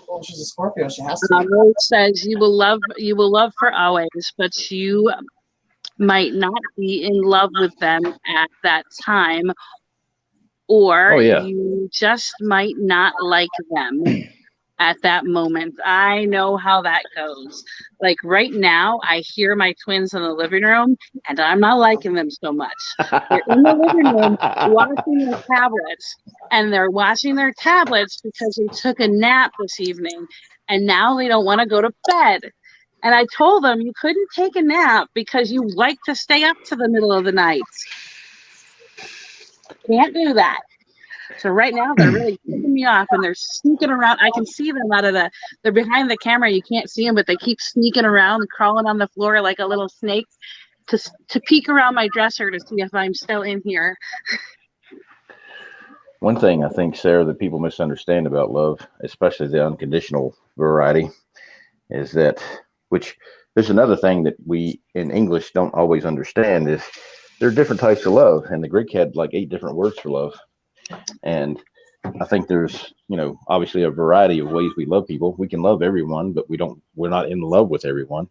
Well, she's a Scorpio. She has to be. Rose says, you will love for always, but you might not be in love with them at that time, or Oh, yeah. you just might not like them at that moment. I know how that goes. Like right now, I hear my twins in the living room, and I'm not liking them so much. They're in the living room watching their tablets, and they're watching their tablets because they took a nap this evening, and now they don't want to go to bed. And I told them you couldn't take a nap because you like to stay up to the middle of the night. Can't do that. So right now they're really kicking me off, and they're sneaking around. I can see them they're behind the camera. You can't see them, but they keep sneaking around and crawling on the floor like a little snake to peek around my dresser to see if I'm still in here. One thing I think, Sarah, that people misunderstand about love, especially the unconditional variety, is that, which there's another thing that we in English don't always understand, is there are different types of love, and the Greek had like 8 different words for love. And I think there's, obviously a variety of ways we love people. We can love everyone, but we're not in love with everyone.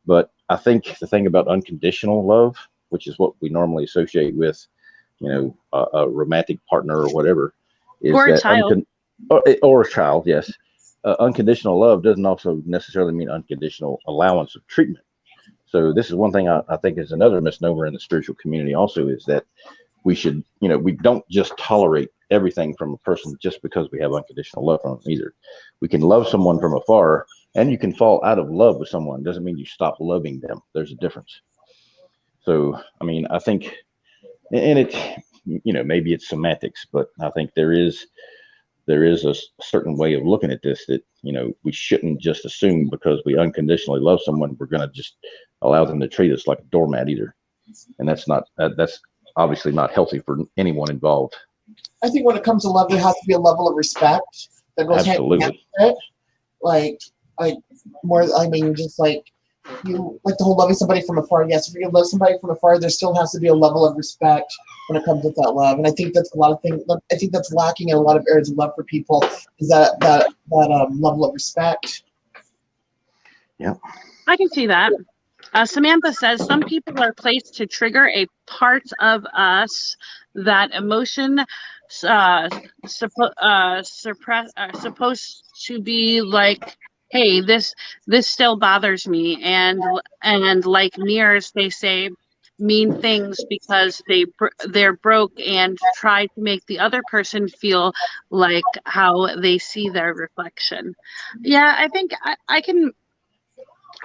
But I think the thing about unconditional love, which is what we normally associate with, a romantic partner or whatever, is or a that child. Or a child, yes. Unconditional love doesn't also necessarily mean unconditional allowance of treatment. So this is one thing I think is another misnomer in the spiritual community also, is that we should, we don't just tolerate everything from a person just because we have unconditional love from them either. We can love someone from afar, and you can fall out of love with someone. Doesn't mean you stop loving them. There's a difference. So, I mean, I think, and it, maybe it's semantics, but I think there is a certain way of looking at this that, we shouldn't just assume because we unconditionally love someone, we're going to just allow them to treat us like a doormat either. And that's obviously not healthy for anyone involved. I think when it comes to love, there has to be a level of respect that goes hand in hand with it. Like more. I mean, just like you like the whole loving somebody from afar. Yes, if you love somebody from afar, there still has to be a level of respect when it comes with that love. And I think that's a lot of things. I think that's lacking in a lot of areas of love for people, is that level of respect. Yeah, I can see that. Samantha says, some people are placed to trigger a part of us that emotion supposed to be like, hey, this still bothers me, and like mirrors, they say mean things because they're broke and try to make the other person feel like how they see their reflection. Yeah, I think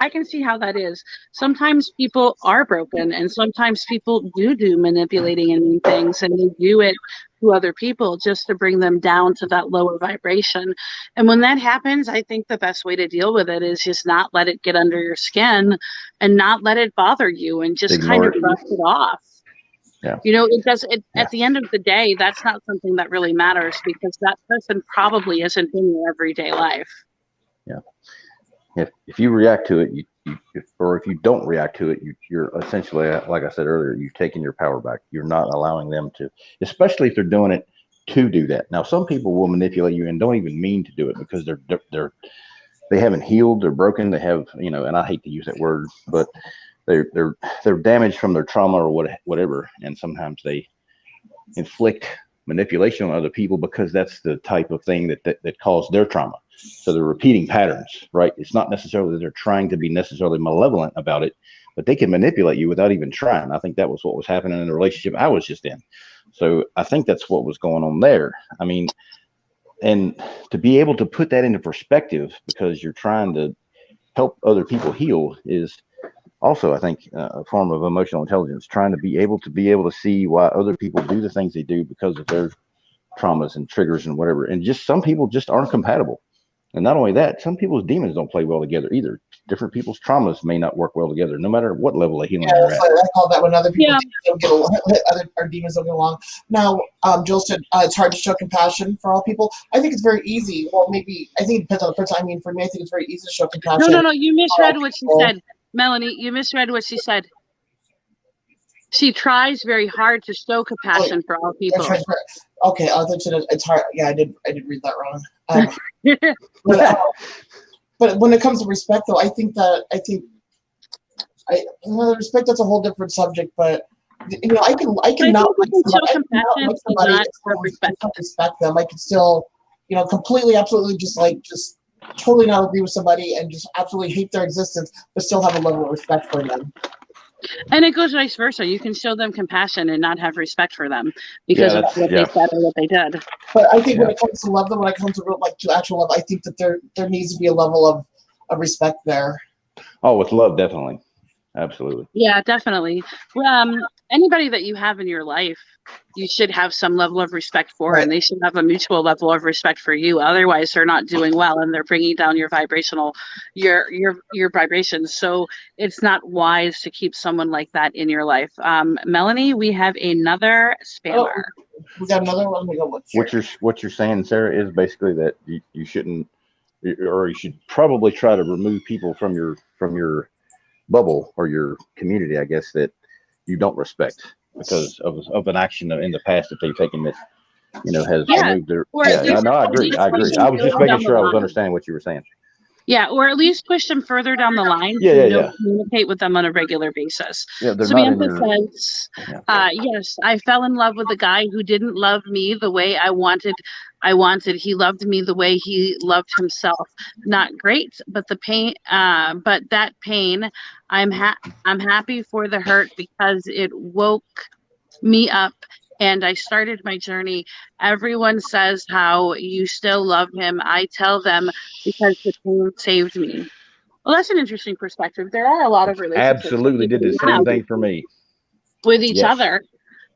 I can see how that is. Sometimes people are broken, and sometimes people do manipulating and mean things, and they do it to other people just to bring them down to that lower vibration. And when that happens, I think the best way to deal with it is just not let it get under your skin and not let it bother you, and just kind of brush it off. Yeah. It does it at the end of the day. That's not something that really matters, because that person probably isn't in your everyday life. Yeah. If you react to it, or if you don't react to it, you're essentially, like I said earlier, you're taking your power back. You're not allowing them to, especially if they're doing it to do that. Now, some people will manipulate you and don't even mean to do it because they haven't healed, they're broken, they have, and I hate to use that word, but they're damaged from their trauma or whatever, and sometimes they inflict manipulation on other people because that's the type of thing that caused their trauma. So they're repeating patterns, right? It's not necessarily that they're trying to be necessarily malevolent about it, but they can manipulate you without even trying. I think that was what was happening in the relationship I was just in. So I think that's what was going on there. I mean, and to be able to put that into perspective because you're trying to help other people heal is also, I think, a form of emotional intelligence, trying to be able to see why other people do the things they do because of their traumas and triggers and whatever. And just some people just aren't compatible. And not only that, some people's demons don't play well together either. Different people's traumas may not work well together, no matter what level of healing they're at. I call that when other people don't get along, our demons don't get along. Now, Jill said it's hard to show compassion for all people. I think it's very easy. Well, maybe I think it depends on the person. I mean, for me, I think it's very easy to show compassion. No. You misread what she said, Melanie. You misread what she said. She tries very hard to show compassion for all people. Okay, I think it's hard. Yeah, I did read that wrong. But when it comes to respect, though, I think respect, that's a whole different subject. But I can not respect them. I can still, completely, absolutely, just totally not agree with somebody and just absolutely hate their existence, but still have a level of respect for them. And it goes vice versa. You can show them compassion and not have respect for them because of what they said or what they did. But I think when it comes to love, when it comes to actual love, I think that there needs to be a level of respect there. Oh, with love, definitely. Absolutely. Yeah, definitely. Anybody that you have in your life, you should have some level of respect for, and they should have a mutual level of respect for you. Otherwise, they're not doing well, and they're bringing down your vibrations. So it's not wise to keep someone like that in your life. Melanie, we have another spammer. We got another one. We go look here. What you're saying, Sarah, is basically that you shouldn't, or you should probably try to remove people from your bubble or your community, I guess, that you don't respect because of an action in the past that they've taken that has removed their. No, I agree. I was just making sure I was understanding what you were saying. Yeah, or at least push them further down the line. Communicate with them on a regular basis. Yeah, Samantha says, yes, I fell in love with a guy who didn't love me the way I wanted. He loved me the way he loved himself. Not great, but the pain. But that pain, I'm happy for the hurt because it woke me up. And I started my journey. Everyone says how you still love him. I tell them because the pain saved me. Well, that's an interesting perspective. There are a lot of relationships. Absolutely did the same thing for me. With each other.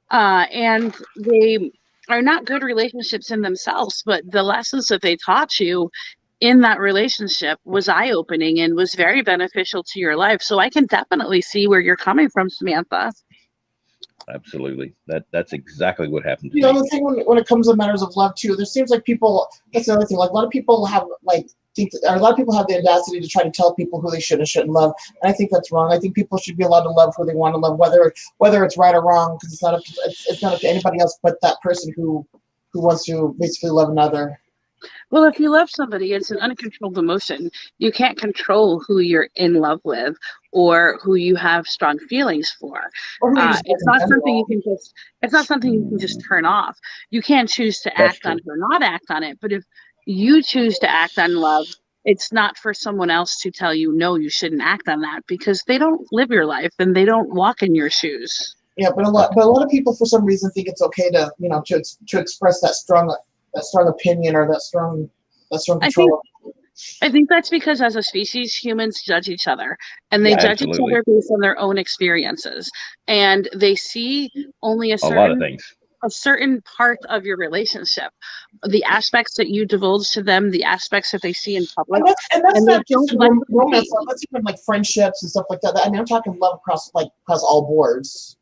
And they are not good relationships in themselves, but the lessons that they taught you in that relationship was eye-opening and was very beneficial to your life. So I can definitely see where you're coming from, Samantha. Absolutely. That's exactly what happened to me. The thing when it comes to matters of love too, there seems like people, that's another thing, like a lot of people have a lot of people have the audacity to try to tell people who they should and shouldn't love. And I think that's wrong. I think people should be allowed to love who they want to love, whether it's right or wrong, because it's not up to anybody else but that person who wants to basically love another. Well, if you love somebody, it's an uncontrolled emotion. You can't control who you're in love with or who you have strong feelings for. It's not something you can just. It's not something you can just turn off. You can't choose to act on it or not act on it. But if you choose to act on love, it's not for someone else to tell you no, you shouldn't act on that, because they don't live your life and they don't walk in your shoes. Yeah, but a lot of people for some reason think it's okay to to express that strong opinion or that strong control. I think that's because as a species, humans judge each other, and they judge each other based on their own experiences, and they see only a lot of things. A certain part of your relationship, the aspects that you divulge to them, the aspects that they see in public, and that's not just romance love. That's even like friendships and stuff like that. I mean, I'm talking love across all boards.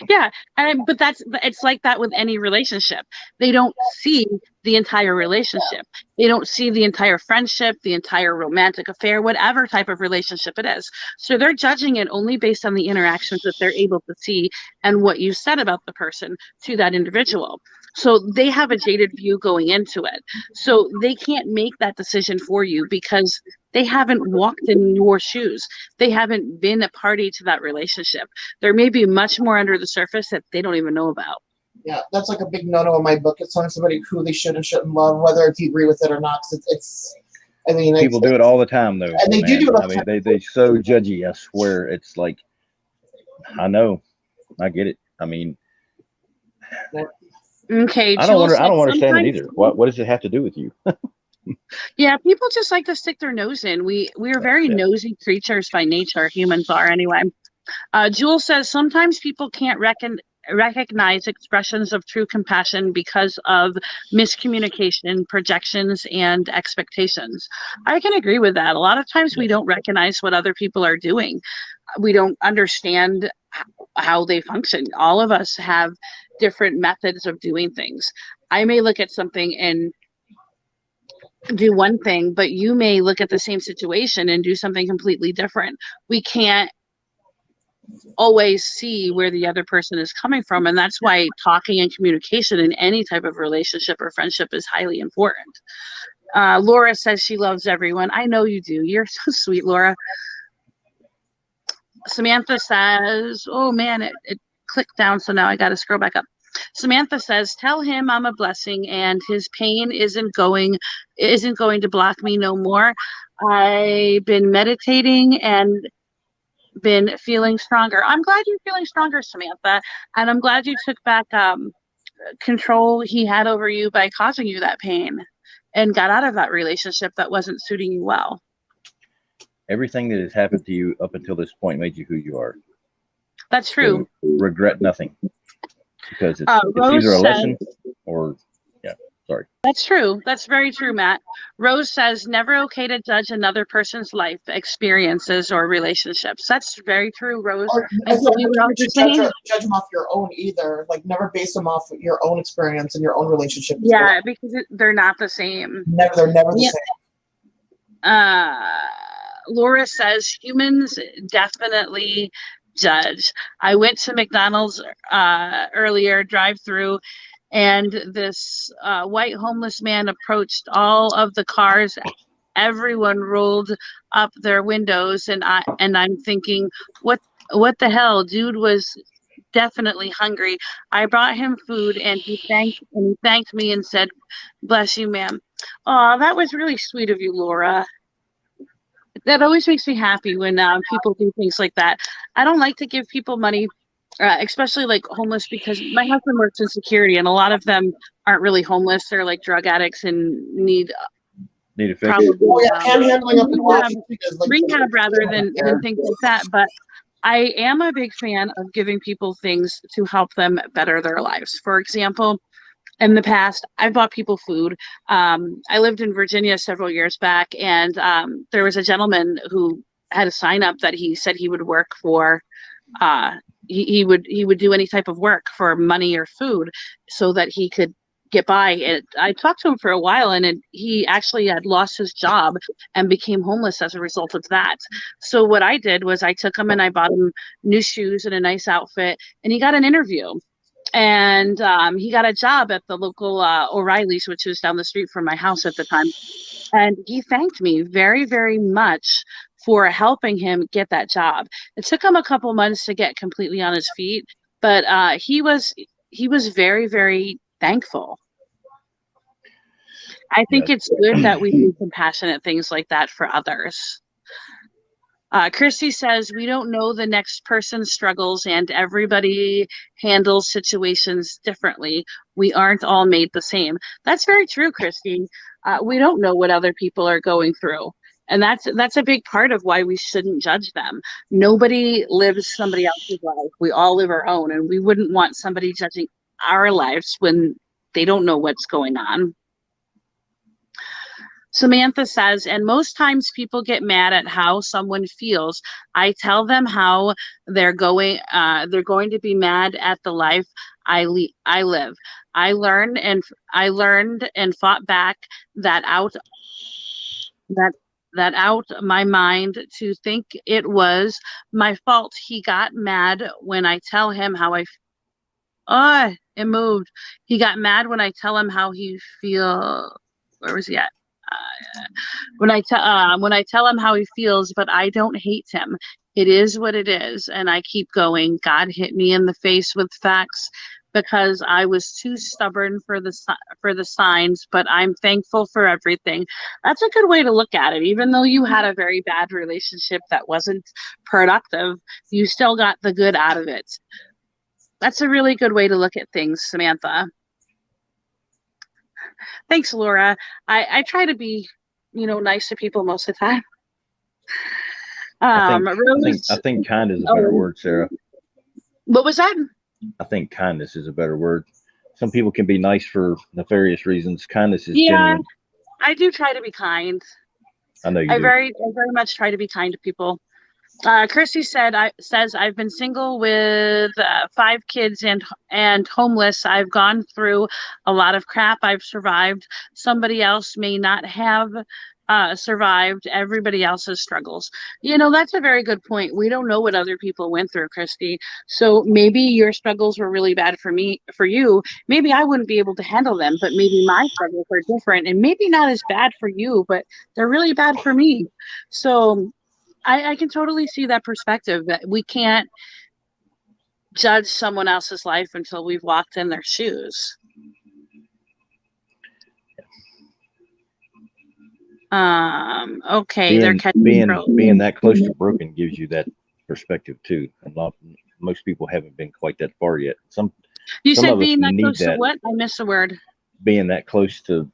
Yeah, but it's like that with any relationship. They don't see the entire relationship. They don't see the entire friendship, the entire romantic affair, whatever type of relationship it is. So they're judging it only based on the interactions that they're able to see and what you said about the person to that individual. So they have a jaded view going into it. So they can't make that decision for you because they haven't walked in your shoes. They haven't been a party to that relationship. There may be much more under the surface that they don't even know about. Yeah, that's like a big no-no in my book. It's telling somebody who they should and shouldn't love, whether you agree with it or not. People do it all the time, though. And they do it all the time. They're so judgy. I swear, it's like, I know, I get it. I mean, okay. I don't understand it either. What does it have to do with you? Yeah, people just like to stick their nose in. We're very nosy creatures by nature. Humans are anyway. Jewel says sometimes people can't recognize expressions of true compassion because of miscommunication, projections, and expectations. I can agree with that. A lot of times we don't recognize what other people are doing. We don't understand how they function. All of us have different methods of doing things. I may look at something and do one thing, but you may look at the same situation and do something completely different. We can't always see where the other person is coming from, and that's why talking and communication in any type of relationship or friendship is highly important. Laura says she loves everyone. I know you do. You're so sweet, Laura. Samantha says, oh man, it clicked down, so now I got to scroll back up. Samantha says, tell him I'm a blessing and his pain isn't going to block me no more. I've been meditating and been feeling stronger. I'm glad you're feeling stronger, Samantha, and I'm glad you took back control he had over you by causing you that pain and got out of that relationship that wasn't suiting you well. Everything that has happened to you up until this point made you who you are. That's true. So regret nothing, because it's either a lesson or, yeah, sorry. That's true. That's very true, Matt. Rose says, never okay to judge another person's life, experiences, or relationships. That's very true, Rose. Never judge them off your own either. Like, never base them off your own experience and your own relationship. Yeah, because they're not the same. They're never the same. Laura says, humans definitely judge. I went to McDonald's earlier, drive-through, and this white homeless man approached all of the cars. Everyone rolled up their windows, and I'm thinking, what the hell? Dude was definitely hungry. I brought him food, and he thanked me and said, "Bless you, ma'am." Oh, that was really sweet of you, Laura. That always makes me happy when people do things like that. I don't like to give people money, especially like homeless, because my husband works in security, and a lot of them aren't really homeless. They're like drug addicts and need a fix. Probably, rehab rather than things like that. But I am a big fan of giving people things to help them better their lives. For example, in the past, I've bought people food. I lived in Virginia several years back, and there was a gentleman who had a sign up that he said he would work for. He would do any type of work for money or food so that he could get by. And I talked to him for a while, and he actually had lost his job and became homeless as a result of that. So what I did was I took him and I bought him new shoes and a nice outfit, and he got an interview. And he got a job at the local O'Reilly's, which was down the street from my house at the time. And he thanked me very, very much for helping him get that job. It took him a couple months to get completely on his feet, but he was very, very thankful. I think it's good that we do compassionate things like that for others. Christy says, we don't know the next person's struggles, and everybody handles situations differently. We aren't all made the same. That's very true, Christy. We don't know what other people are going through. And that's a big part of why we shouldn't judge them. Nobody lives somebody else's life. We all live our own, and we wouldn't want somebody judging our lives when they don't know what's going on. Samantha says, and most times people get mad at how someone feels. I tell them how they're going to be mad at the life I live. I learned and fought back that out my mind to think it was my fault. He got mad when I tell him how it moved. He got mad when I tell him how he feel. Where was he at? When I tell him how he feels, but I don't hate him. It is what it is, and I keep going. God hit me in the face with facts because I was too stubborn for the signs, but I'm thankful for everything. That's a good way to look at it. Even though you had a very bad relationship that wasn't productive, you still got the good out of it. That's a really good way to look at things, Samantha. Thanks, Laura. I try to be, nice to people most of the time. I think kind is a better word, Sarah. What was that? I think kindness is a better word. Some people can be nice for nefarious reasons. Kindness is Yeah, genuine. I do try to be kind. I know you I do. very much try to be kind to people. Chrissy says I've been single with 5 kids and homeless. I've gone through a lot of crap. I've survived. Somebody else may not have survived everybody else's struggles. That's a very good point. We don't know what other people went through, Christy. So maybe your struggles were really bad for you. Maybe I wouldn't be able to handle them, but maybe my struggles are different and maybe not as bad for you, but they're really bad for me. So I can totally see that perspective, that we can't judge someone else's life until we've walked in their shoes. Okay, they're catching being that close to broken gives you that perspective too. And most people haven't been quite that far yet. You some said of us being that need close to that. what? I missed a word. Being that close to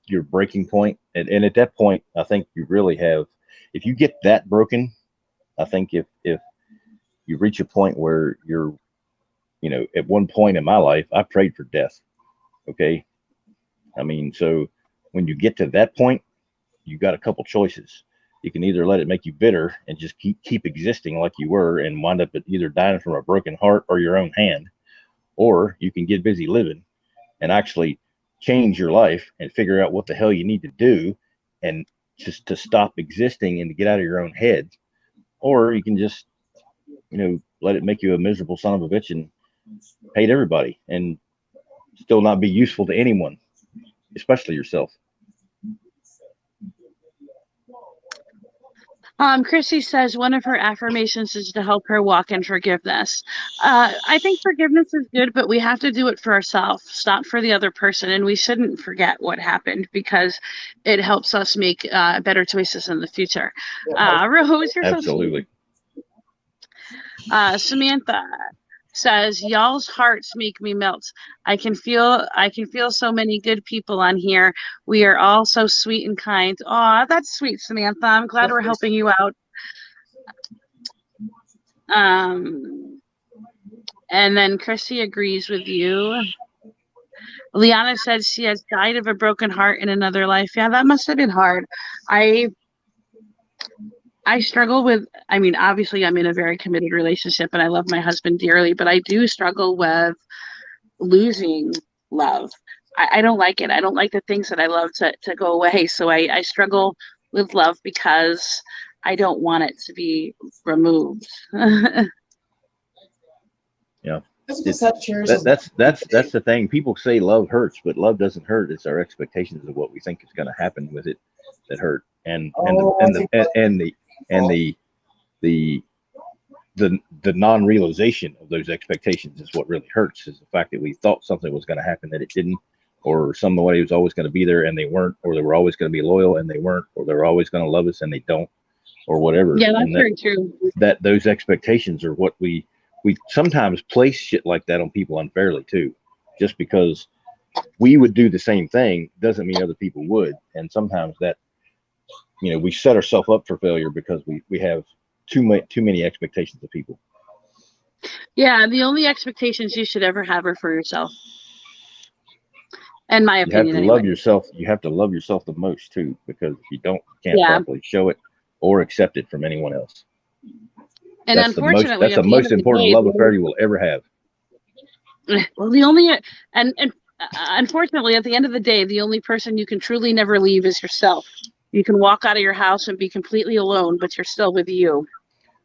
your breaking point, and at that point, I think you really have. If you get that broken, I think if you reach a point where you're, at one point in my life, I prayed for death. Okay, I mean, so when you get to that point, you got a couple choices. You can either let it make you bitter and just keep existing like you were and wind up either dying from a broken heart or your own hand, or you can get busy living and actually change your life and figure out what the hell you need to do and just to stop existing and to get out of your own head. Or you can just, let it make you a miserable son of a bitch and hate everybody and still not be useful to anyone, especially yourself. Chrissy says one of her affirmations is to help her walk in forgiveness. I think forgiveness is good, but we have to do it for ourselves, not for the other person. And we shouldn't forget what happened because it helps us make better choices in the future. Rose, you're Absolutely. Samantha says, y'all's hearts make me melt. I can feel so many good people on here. We are all so sweet and kind. Aw, that's sweet, Samantha. I'm glad we're helping you out. And then Chrissy agrees with you. Liana says she has died of a broken heart in another life. Yeah, that must have been hard. I struggle with, obviously I'm in a very committed relationship and I love my husband dearly, but I do struggle with losing love. I don't like it. I don't like the things that I love to go away. So I struggle with love because I don't want it to be removed. Yeah. That's the thing. People say love hurts, but love doesn't hurt. It's our expectations of what we think is going to happen with it that hurt. And the non-realization of those expectations is what really hurts, is the fact that we thought something was going to happen that it didn't, or somebody was always going to be there and they weren't, or they were always going to be loyal and they weren't, or they were always going to love us and they don't, or whatever. Yeah, that's very true. That those expectations are what we sometimes place shit like that on people unfairly too, just because we would do the same thing doesn't mean other people would. And sometimes that, we set ourselves up for failure because we have too many expectations of people. Yeah, the only expectations you should ever have are for yourself. In my opinion, you have to love yourself. You have to love yourself the most too, because if you don't, you can't properly show it or accept it from anyone else. And unfortunately, that's the most important love affair you will ever have. Well, unfortunately, at the end of the day, the only person you can truly never leave is yourself. You can walk out of your house and be completely alone, but you're still with you.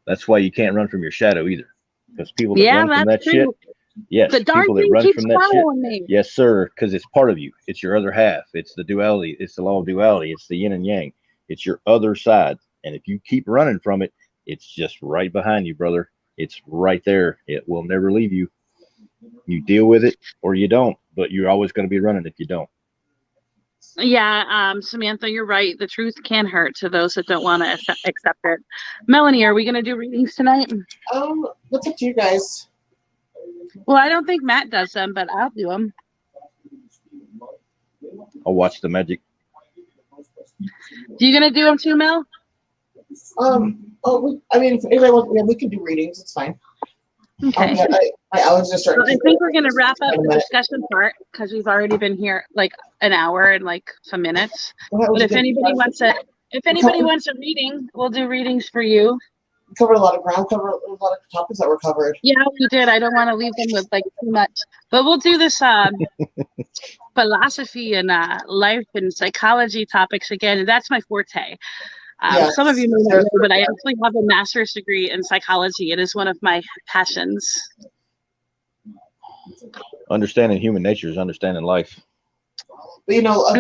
That's why you can't run from your shadow either, because people that run from that shit. Yes, the darn people that thing run keeps from that shit. Me. Yes, sir, because it's part of you. It's your other half. It's the duality. It's the law of duality. It's the yin and yang. It's your other side. And if you keep running from it, it's just right behind you, brother. It's right there. It will never leave you. You deal with it or you don't, but you're always going to be running if you don't. Yeah, Samantha, you're right. The truth can hurt to those that don't want to accept it. Melanie, are we going to do readings tonight? What's up to you guys? Well, I don't think Matt does them, but I'll do them. I'll watch the magic. You going to do them too, Mel? If anybody wants, we can do readings. It's fine. Okay. My allergies are starting. I think we're going to wrap up the discussion part because we've already been here like an hour and like some minutes. But if anybody wants a reading, we'll do readings for you. We covered a lot of ground, covered a lot of topics that were covered. Yeah, we did. I don't want to leave them with like too much, but we'll do this philosophy and life and psychology topics again. That's my forte. Yes. Some of you may not know, but I actually have a master's degree in psychology. It is one of my passions. Understanding human nature is understanding life. But you know,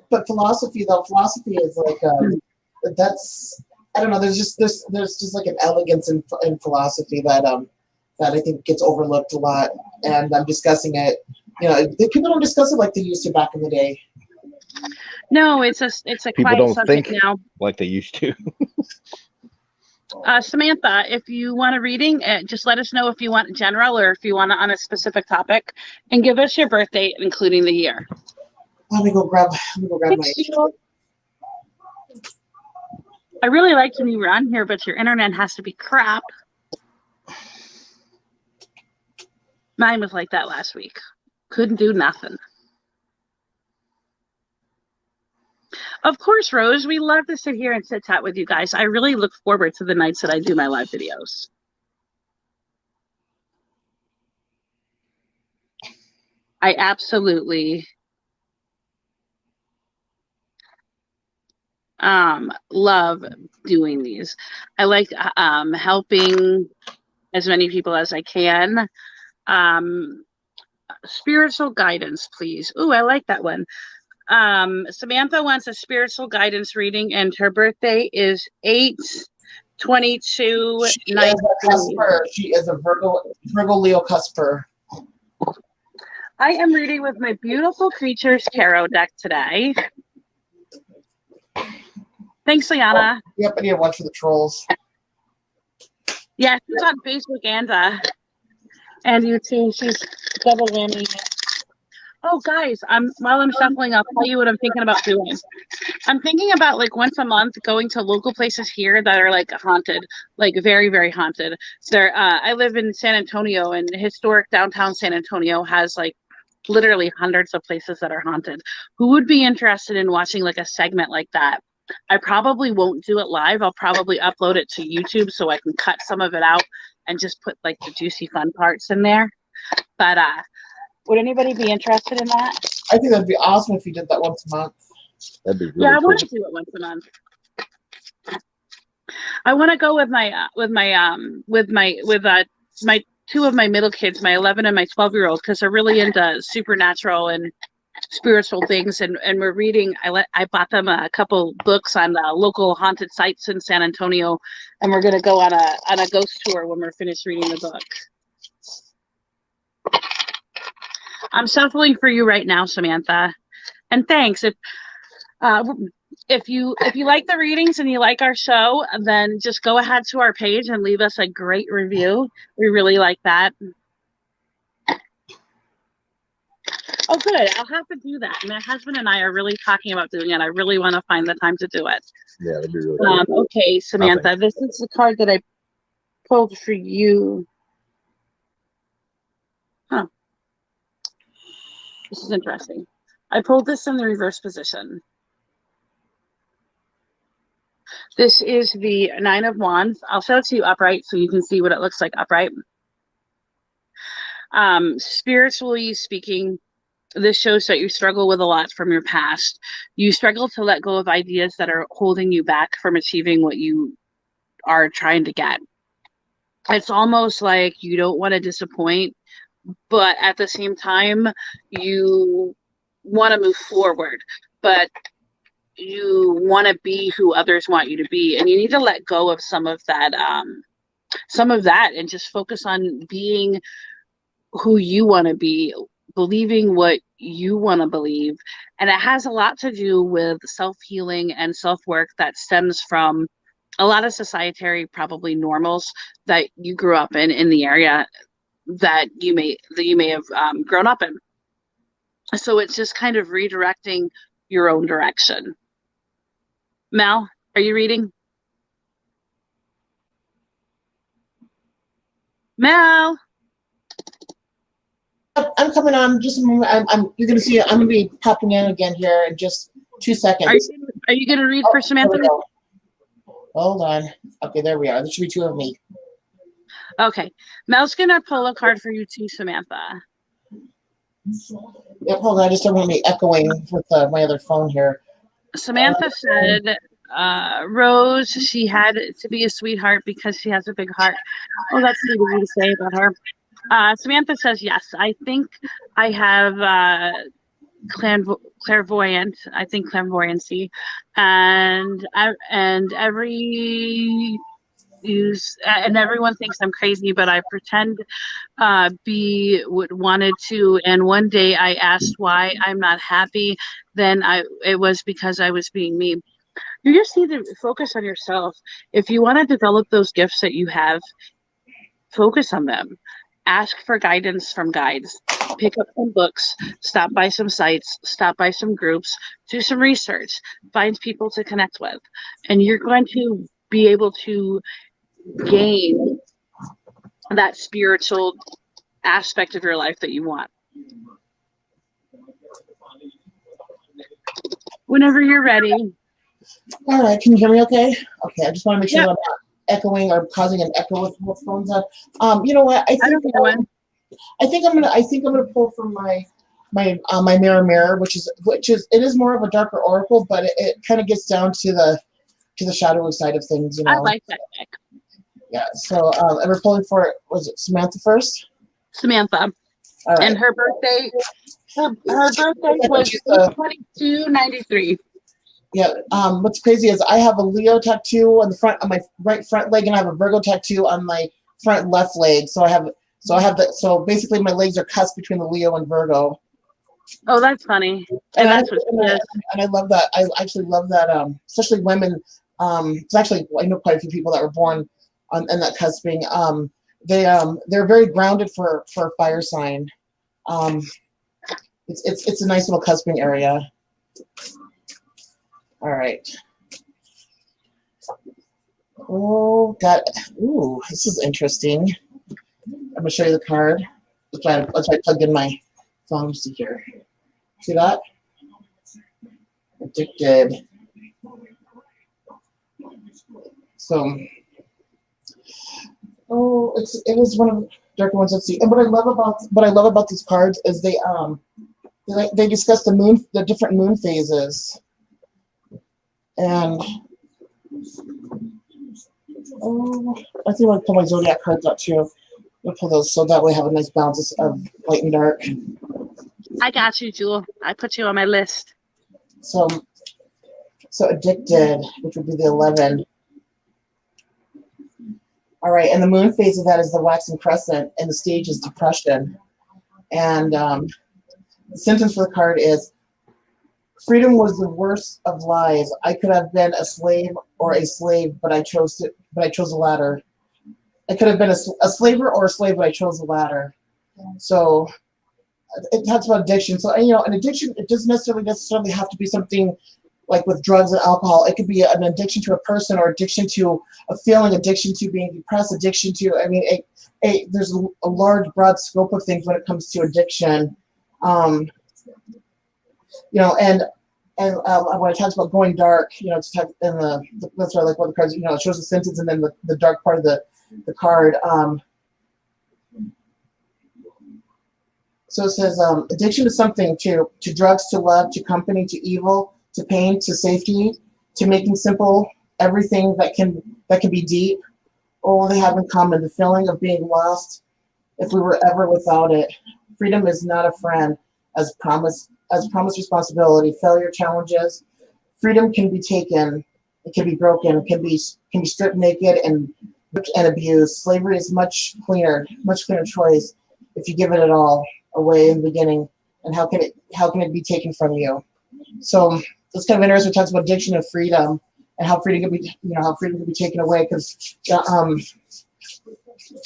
but philosophy is like that's, I don't know. There's just like an elegance in philosophy that I think gets overlooked a lot, and I'm discussing it. You know, people don't discuss it like they used to back in the day. No, it's a people quiet don't subject think now, like they used to. Samantha, if you want a reading, just let us know if you want general or if you want it on a specific topic, and give us your birth date, including the year. Let me go grab my. I really liked when you were on here, but your internet has to be crap. Mine was like that last week. Couldn't do nothing. Of course, Rose, we love to sit here and sit chat with you guys. I really look forward to the nights that I do my live videos. I absolutely love doing these. I like helping as many people as I can. Spiritual guidance, please. Ooh, I like that one. Samantha wants a spiritual guidance reading, and her birthday is 8/22/19. She is a Virgo Leo cusper. I am reading with my beautiful Creatures Tarot deck today. Thanks, Liana. Yep, I need to watch for the trolls. Yeah, she's on Facebook and YouTube. She's double whammy. Oh, guys, while I'm shuffling, I'll tell you what I'm thinking about doing. I'm thinking about like once a month going to local places here that are like haunted, like very, very haunted. So I live in San Antonio, and historic downtown San Antonio has like literally hundreds of places that are haunted. Who would be interested in watching like a segment like that? I probably won't do it live. I'll probably upload it to YouTube so I can cut some of it out and just put like the juicy fun parts in there. But would anybody be interested in that? I think that'd be awesome if you did that once a month. That'd be really I cool. want to do it once a month. I want to go with my two of my middle kids, my 11 and my 12-year-old, because they're really into supernatural and spiritual things, and we're reading. I bought them a couple books on the local haunted sites in San Antonio, and we're gonna go on a ghost tour when we're finished reading the book. I'm shuffling for you right now, Samantha, and thanks. If you like the readings and you like our show, then just go ahead to our page and leave us a great review. We really like that. Oh, good. I'll have to do that. My husband and I are really talking about doing it. I really want to find the time to do it. Yeah, that'd be really cool. Okay, Samantha, this is the card that I pulled for you. Huh. This is interesting. I pulled this in the reverse position. This is the Nine of Wands. I'll show it to you upright so you can see what it looks like upright. Spiritually speaking, this shows that you struggle with a lot from your past. You struggle to let go of ideas that are holding you back from achieving what you are trying to get. It's almost like you don't want to disappoint, but at the same time, you want to move forward, but you want to be who others want you to be. And you need to let go of some of that and just focus on being who you want to be, believing what you want to believe. And it has a lot to do with self-healing and self-work that stems from a lot of societary probably normals that you grew up in the area that you may have grown up in. So it's just kind of redirecting your own direction. Mal, are you reading? Mel. I'm coming on. Just a moment. You're gonna see. I'm gonna be popping in again here in just 2 seconds. Are you gonna read for Samantha? Hold on. Okay, there we are. There should be 2 of me. Okay, Mel's gonna pull a card for you too, Samantha. Yep, hold on. I just don't want me echoing with my other phone here. Samantha said, Rose, she had to be a sweetheart because she has a big heart. Oh, that's sweet of you to say about her. Samantha says, yes, I think I have clairvoyant. I think clairvoyancy, and everyone thinks I'm crazy, but I pretend wanted to. And one day I asked why I'm not happy. Then it was because I was being me. You just need to focus on yourself. If you want to develop those gifts that you have, focus on them. Ask for guidance from guides. Pick up some books. Stop by some sites. Stop by some groups. Do some research. Find people to connect with. And you're going to be able to gain that spiritual aspect of your life that you want. Whenever you're ready. All right, can you hear me okay? Okay, I just want to make sure that I'm not echoing or causing an echo with both phones on. You know what? I think I'm gonna pull from my mirror, which is it is more of a darker oracle, but it kind of gets down to the shadowy side of things. You know. I like that deck. Yeah. So, and we're pulling for it. Was it Samantha first? Samantha. All right. And her birthday. Her birthday was 2293. Yeah. What's crazy is I have a Leo tattoo on my right front leg, and I have a Virgo tattoo on my front left leg. So I have that. So basically, my legs are cussed between the Leo and Virgo. Oh, that's funny. And I love that. I actually love that. Especially women. It's actually I know quite a few people that were born in that cusping. They're very grounded for a fire sign. It's a nice little cusping area. All right. Oh, God. Ooh, this is interesting. I'm going to show you the card. Let's try to plug in my phone. See here. See that? Addicted. So, it is one of the darker ones. Let's see. And what I love about these cards is they discuss the different moon phases. And I think I'm going to pull my zodiac cards out too. I'll pull those so that way I have a nice balance of light and dark. I got you, Jewel. I put you on my list. So addicted, which would be the 11. All right, and the moon phase of that is the waxing crescent, and the stage is depression. And the sentence for the card is, freedom was the worst of lies. I could have been a slave or a slave, but I chose the latter. I could have been a slaver or a slave, but I chose the latter. So it talks about addiction. So, an addiction, it doesn't necessarily have to be something like with drugs and alcohol. It could be an addiction to a person, or addiction to a feeling, addiction to being depressed, addiction to, there's a large, broad scope of things when it comes to addiction. And when it talks about going dark, it's that's why I like what the cards, it shows the sentence and then the dark part of the card. So it says, addiction is something to drugs, to love, to company, to evil, to pain, to safety, to making simple everything that can be deep. All they have in common, the feeling of being lost if we were ever without it. Freedom is not a friend, as promised responsibility, failure, challenges. Freedom can be taken, it can be broken, it can be stripped naked and abused. Slavery is much cleaner choice if you give it all away in the beginning. And how can it be taken from you? So it's kind of interesting. It talks about addiction and freedom, and how freedom can be taken away, because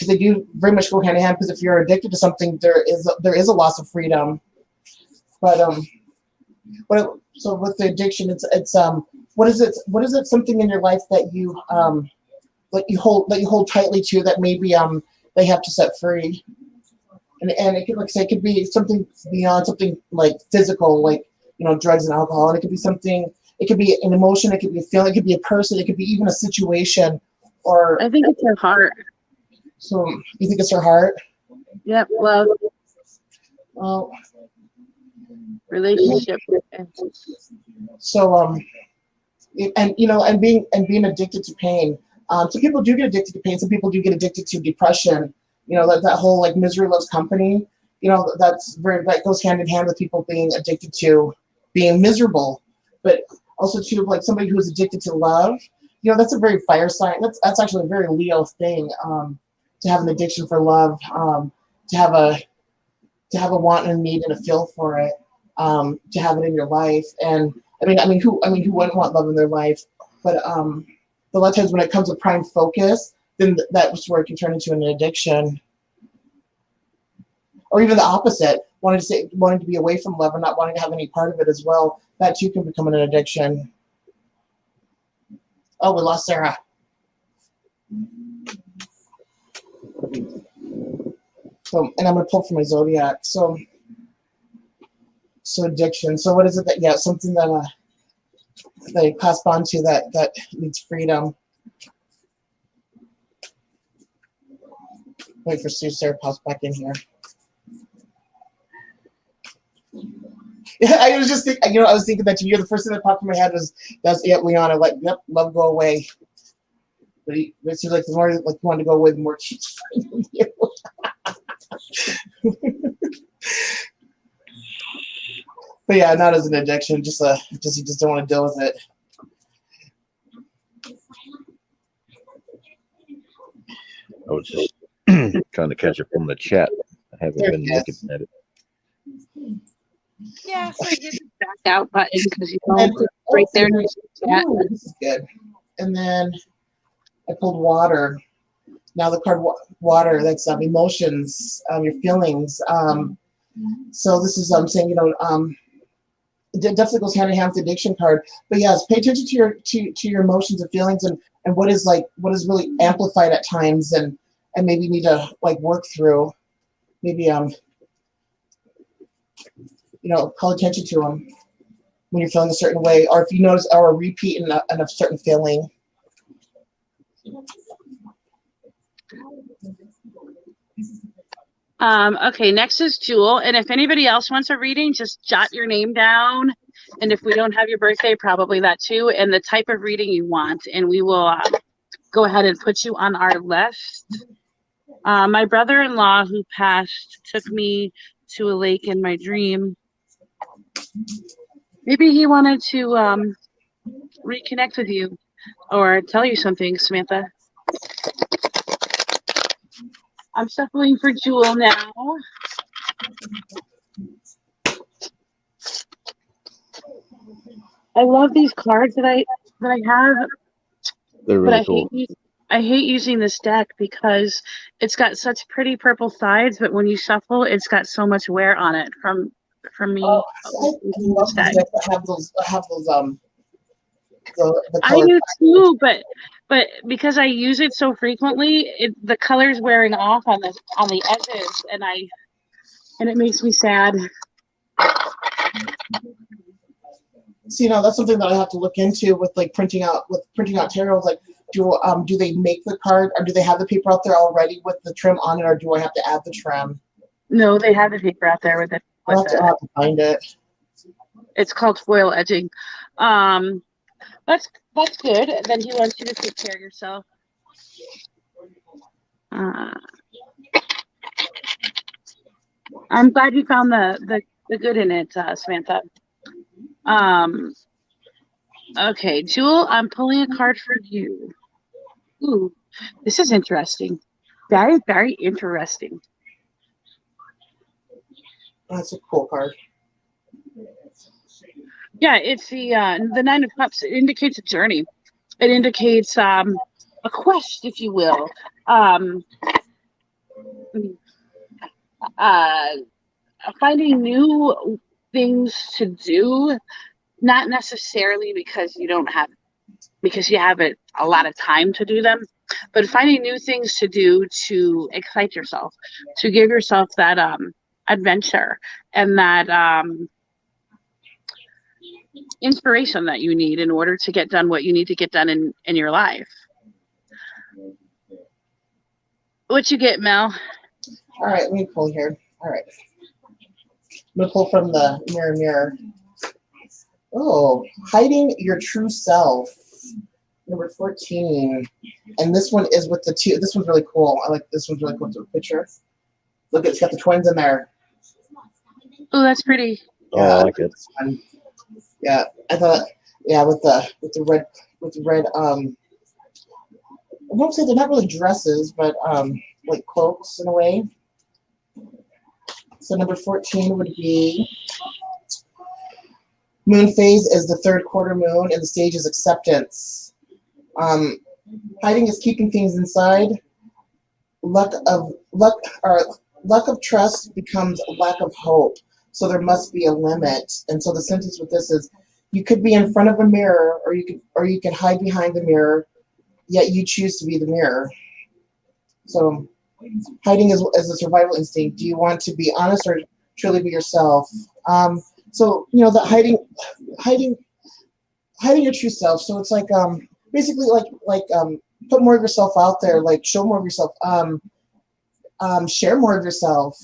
they do very much go hand in hand. Because if you're addicted to something, there is a loss of freedom. But so with the addiction, it's what is it something in your life that you hold tightly to, that maybe they have to set free. And it could, like I say, it could be something beyond something like physical, like, you know, drugs and alcohol. And it could be something, it could be an emotion, it could be a feeling, it could be a person, it could be even a situation. Or I think it's her heart. so you think it's her heart? Yep, love, Well, relationship. so and you know, and being addicted to pain. Some people do get addicted to pain. Some people do get addicted to depression. You know, that whole like misery loves company. You know, that goes hand in hand with people being addicted to being miserable. But also too, like somebody who's addicted to love. You know, that's a very fire sign. That's actually a very Leo thing. To have an addiction for love. To have a want and a need and a feel for it. To have it in your life. And I mean, who wouldn't want love in their life? But a lot of times when it comes to prime focus, then that's where it can turn into an addiction. Or even the opposite, wanting to be away from love and not wanting to have any part of it as well. That too can become an addiction. Oh, we lost Sarah. So, and I'm gonna pull from my zodiac. So addiction. So what is it that? Yeah, something that they clasp onto that needs freedom. Wait for Sarah pops back in here. Yeah, I was just thinking. You know, I was thinking that you're the first thing that popped in my head was Leon. I'm like, yep, love go away. But it seems like the more like you want to go away, the more keeps finding you. But yeah, not as an addiction. Just you just don't want to deal with it. I was just trying to catch it from the chat. I haven't been looking at it. Yeah, so hit the back out button because you know right there. Oh, this is good. And then I pulled water. Now the card water, that's emotions, your feelings. So this is saying, you know, it definitely goes hand in hand with the addiction card. But yes, pay attention to your emotions and feelings and what is really amplified at times and maybe need to like work through. Maybe you know, call attention to them when you're feeling a certain way, or if you notice or a repeat in a certain feeling. Okay, next is Jewel. And if anybody else wants a reading, just jot your name down. And if we don't have your birthday, probably that too, and the type of reading you want. And we will go ahead and put you on our list. My brother-in-law who passed took me to a lake in my dream. Maybe he wanted to reconnect with you or tell you something, Samantha. I'm shuffling for Jewel now. I love these cards that I have. They're really cool. I hate using this deck because it's got such pretty purple sides, but when you shuffle, it's got so much wear on it from me. Oh, I love these decks that have those the I do too, but because I use it so frequently, the color's wearing off on the edges, and it makes me sad. So, you know, that's something that I have to look into with like printing out tarot. Like, do they make the card, or do they have the paper out there already with the trim on it, or do I have to add the trim? No, they have the paper out there with it. I'll have to find it. It's called foil edging. That's good. Then he wants you to take care of yourself. I'm glad you found the good in it, Samantha. Okay, Jewel, I'm pulling a card for you. Ooh, this is interesting. Very, very interesting. That's a cool card. Yeah, it's the Nine of Cups. It indicates a journey. It indicates a quest, if you will. Finding new things to do, not necessarily because you don't have because you have a lot of time to do them, but finding new things to do to excite yourself, to give yourself that adventure and that inspiration that you need in order to get done what you need to get done in your life. What you get, Mel? All right, let me pull here. All right. I'm going to pull from the mirror. Oh, hiding your true self. Number 14. And this one is with the two. This one's really cool. I like this one's really cool. It's a picture. Look, it's got the twins in there. Oh, that's pretty. Oh, I like it. Yeah, I thought. Yeah, with the red I won't say they're not really dresses, but like cloaks in a way. So number 14 would be moon phase is the third quarter moon, and the stage is acceptance. Hiding is keeping things inside. Lack of trust becomes lack of hope. So there must be a limit. And so the sentence with this is, you could be in front of a mirror, or you could hide behind the mirror, yet you choose to be the mirror. So hiding is a survival instinct. Do you want to be honest or truly be yourself? So the hiding your true self. So it's like basically like put more of yourself out there, like show more of yourself, share more of yourself.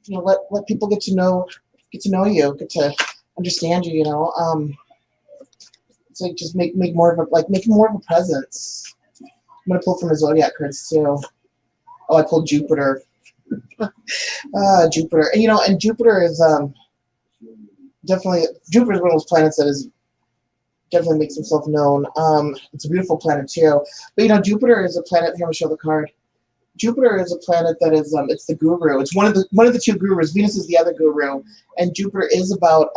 Let people get to know you, get to understand you. It's like just make more of a presence. I'm gonna pull from the zodiac cards too. Oh, I pulled Jupiter. Jupiter, and Jupiter is definitely one of those planets that is definitely makes himself known. It's a beautiful planet too. But Jupiter is a planet. Here, I'm gonna show the card. Jupiter is a planet that is it's the guru. It's one of the two gurus. Venus is the other guru, and Jupiter is about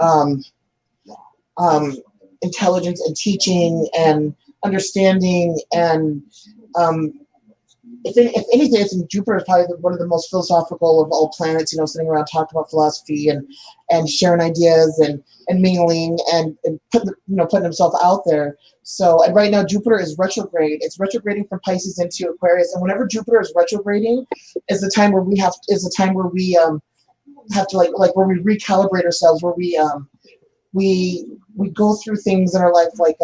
intelligence and teaching and understanding and if anything, I think Jupiter is probably one of the most philosophical of all planets. Sitting around talking about philosophy and sharing ideas and mingling and putting himself out there. So, and right now Jupiter is retrograde. It's retrograding from Pisces into Aquarius, and whenever Jupiter is retrograding, is the time where we have to like where we recalibrate ourselves, where we go through things in our life like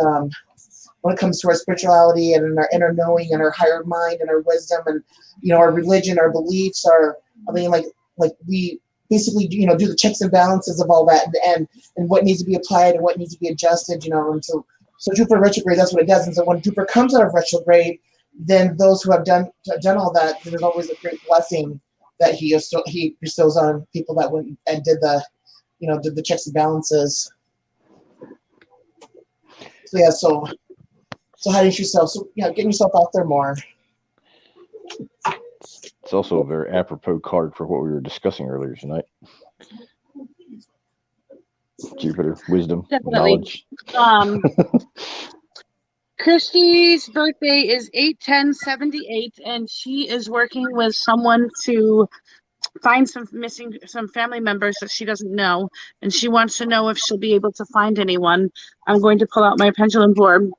when it comes to our spirituality and our inner knowing and our higher mind and our wisdom and our religion, our beliefs, we basically do the checks and balances of all that and what needs to be applied and what needs to be adjusted, and so Jupiter retrograde, that's what it does. And so when Jupiter comes out of retrograde, then those who have done all that, there's always a great blessing that he bestows on people that went and did the checks and balances. So yeah, so hiding yourself, getting yourself out there more. It's also a very apropos card for what we were discussing earlier tonight. Jupiter, wisdom, Definitely. knowledge. Christy's birthday is 8/10/78, and she is working with someone to find some family members that she doesn't know, and she wants to know if she'll be able to find anyone. I'm going to pull out my pendulum board.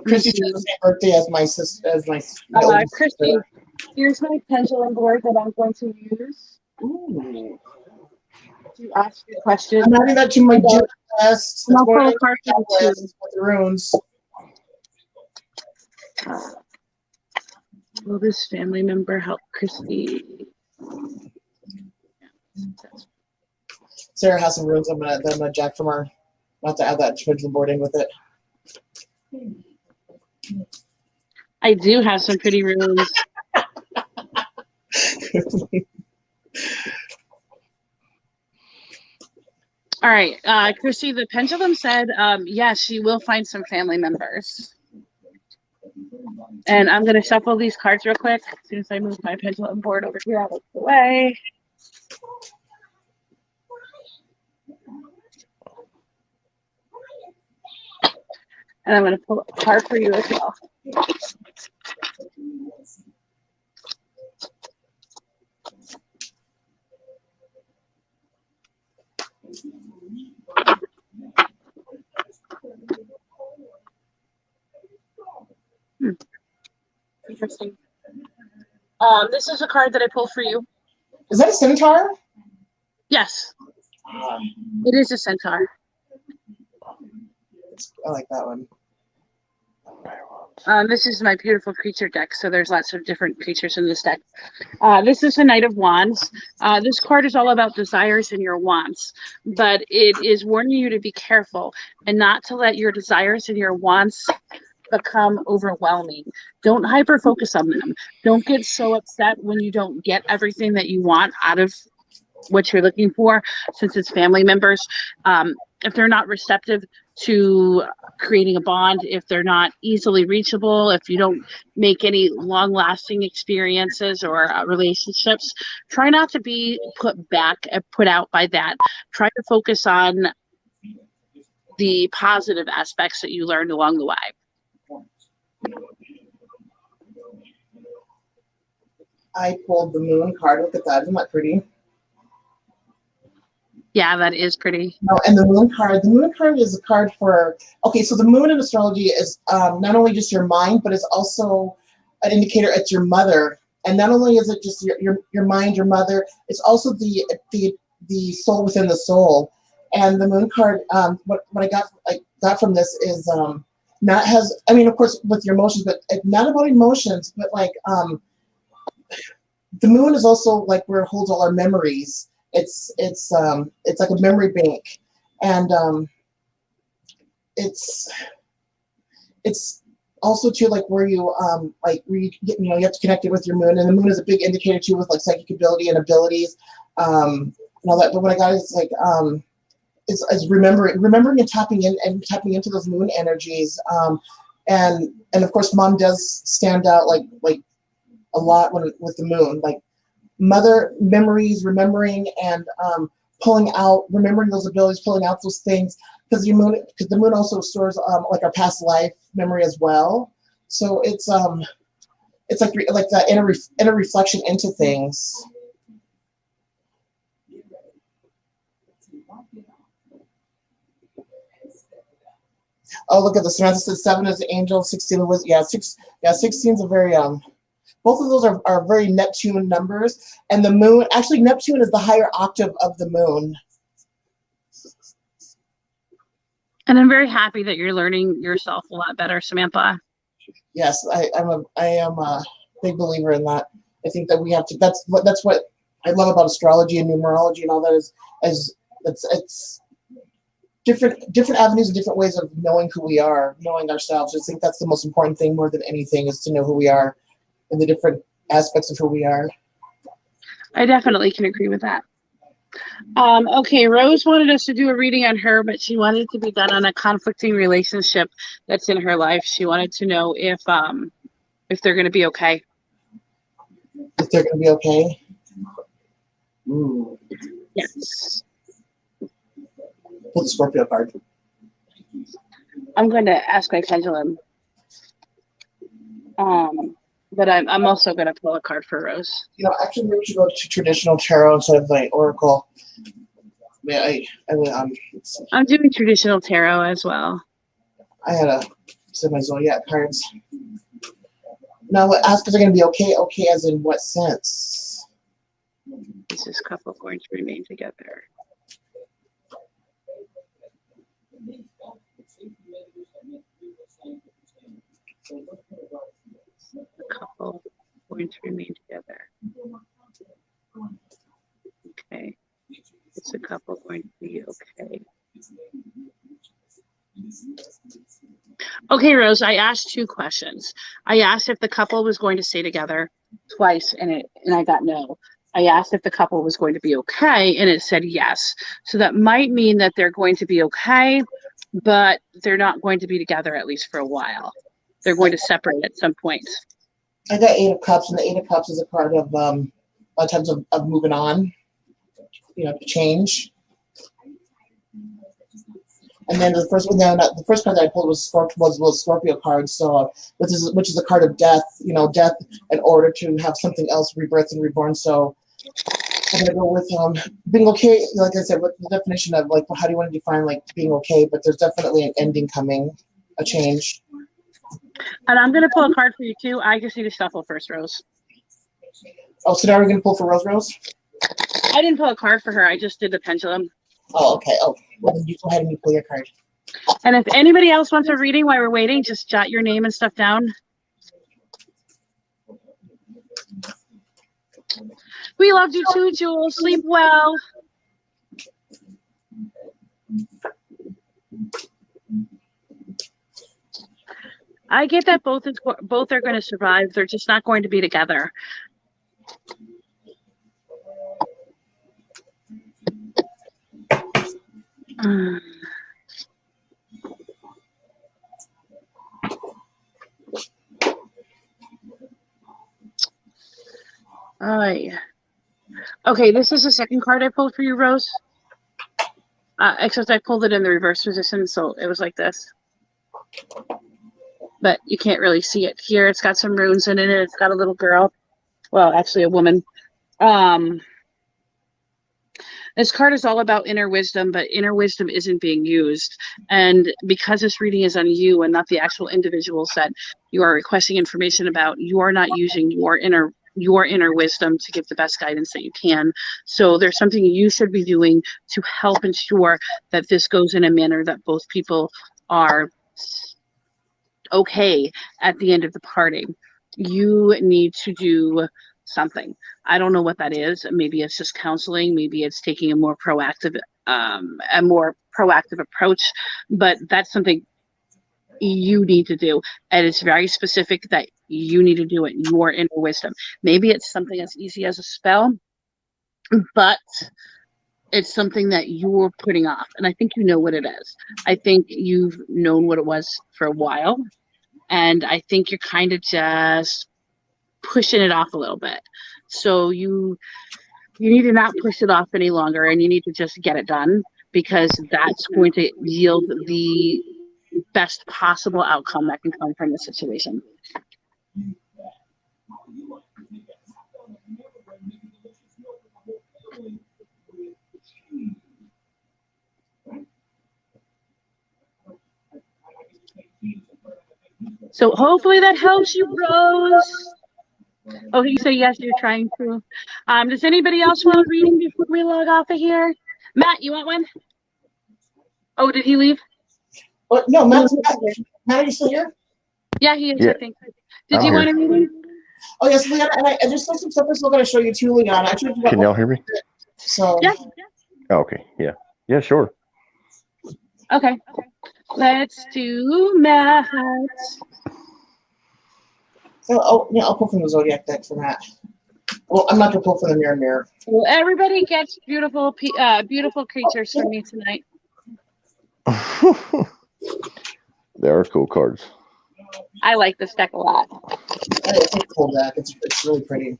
Christy's the same birthday as my sister. Christy, here's my pendulum board that I'm going to use. Ooh. To ask you questions. I'm adding that to my gym list. I'll pull a card with the runes. Will this family member help Christy? Sarah has some runes. I'm gonna jack from her. I'll have to add that pendulum board in with it. I do have some pretty runes. All right, Christy, the pendulum said, yes, she will find some family members. And I'm going to shuffle these cards real quick as soon as I move my pendulum board over here out of the way. And I'm going to pull a card for you as well. interesting. This is a card that I pulled for you. Is that a centaur? Yes, it is a centaur. I like that one. This is my beautiful creature deck, so there's lots of different creatures in this deck. This is the Knight of Wands. This card is all about desires and your wants, but it is warning you to be careful and not to let your desires and your wants become overwhelming. Don't hyper focus on them. Don't get so upset when you don't get everything that you want out of what you're looking for, since it's family members. If they're not receptive to creating a bond, if they're not easily reachable, if you don't make any long-lasting experiences or relationships, try not to be put out by that. Try to focus on the positive aspects that you learned along the way. I pulled the Moon card. Look at that. Isn't that pretty? Yeah, that is pretty. No, and the Moon card is a card for, okay, so the Moon in astrology is not only just your mind, but it's also an indicator. It's your mother. And not only is it just your mind, your mother, it's also the soul within the soul. And the Moon card, what I got from this is of course with your emotions, but not about emotions, but like the Moon is also like where it holds all our memories. It's like a memory bank, and it's also too like where you you have to connect it with your Moon, and the Moon is a big indicator too with like psychic ability and abilities, and all that. But what I got is like is remembering and tapping into those Moon energies, and of course Mom does stand out like a lot with the Moon, like mother memories, remembering and remembering those abilities, pulling out those things, because the Moon also stores like our past life memory as well. So it's like that inner reflection into things. Oh, look at this. Samantha says 7 is the angel, 16 was 16 is a very both of those are very Neptune numbers, and the Moon, actually Neptune is the higher octave of the Moon. And I'm very happy that you're learning yourself a lot better, Samantha. Yes, I am a big believer in that. I think that we have to. That's what I love about astrology and numerology and all that is it's different avenues and different ways of knowing who we are, knowing ourselves. I think that's the most important thing more than anything, is to know who we are and the different aspects of who we are. I definitely can agree with that. Okay, Rose wanted us to do a reading on her, but she wanted it to be done on a conflicting relationship that's in her life. She wanted to know if they're going to be okay. If they're going to be okay? Ooh. Yes. Pull the Scorpio card. I'm going to ask my pendulum. But I'm also going to pull a card for Rose. Actually, maybe we should go to traditional tarot instead of like oracle. I'm doing traditional tarot as well. I had a set my zodiac cards. Now, ask if they're going to be okay. Okay, as in what sense? Is this couple going to remain together? The couple going to remain together. Okay. Is the couple going to be okay? Okay, Rose, I asked 2 questions. I asked if the couple was going to stay together twice, and I got no. I asked if the couple was going to be okay, and it said yes. So that might mean that they're going to be okay, but they're not going to be together at least for a while. They're going to separate at some point. I got 8 of Cups, and the 8 of Cups is a card of a lot of times of moving on, change. And then the first card that I pulled was Scorpio card, so which is a card of death, death in order to have something else rebirth and reborn. So I'm gonna go with being okay. Like I said, what the definition of like how do you want to define like being okay? But there's definitely an ending coming, a change. And I'm going to pull a card for you too. I just need to shuffle first, Rose. Oh, so now we're gonna pull for Rose? I didn't pull a card for her. I just did the pendulum. Oh, okay. Oh, well, then you go ahead and you pull your card. And if anybody else wants a reading while we're waiting, just jot your name and stuff down. We loved you too, Jules. Sleep well. I get that both are going to survive. They're just not going to be together. Okay, this is the second card I pulled for you, Rose. Except I pulled it in the reverse position, so it was like this. But you can't really see it here. It's got some runes in it. It's got a little girl. Well, actually a woman. This card is all about inner wisdom, but inner wisdom isn't being used. And because this reading is on you and not the actual individuals that you are requesting information about, you are not using your inner wisdom to give the best guidance that you can. So there's something you should be doing to help ensure that this goes in a manner that both people are okay at the end of the party. You need to do something. I don't know what that is. Maybe it's just counseling. Maybe it's taking a more proactive approach. But that's something you need to do, and it's very specific that you need to do it. Your inner wisdom. Maybe it's something as easy as a spell, but it's something that you're putting off, and I think you know what it is. I think you've known what it was for a while, and I think you're kind of just pushing it off a little bit. So you need to not push it off any longer, and you need to just get it done, because that's going to yield the best possible outcome that can come from the situation. So hopefully that helps you, Rose. Oh, you say yes, you're trying to. Does anybody else want a reading before we log off of here? Matt, you want one? Oh, did he leave? No, Matt, are you still here? Yeah, he is, Yeah. I think. Did you want a reading? Oh, yes, Leanna, and I just saw some stuff I'm still going to show you too, Leanna. Can y'all hear me? So. Yeah. Oh, okay. Yeah. Yeah, sure. Okay. Let's do Matt. I'll pull from the Zodiac deck for that. Well, I'm not going to pull from the Mirror. Well, everybody gets beautiful creatures from me tonight. They are cool cards. I like this deck a lot. It's a cool deck. It's really pretty.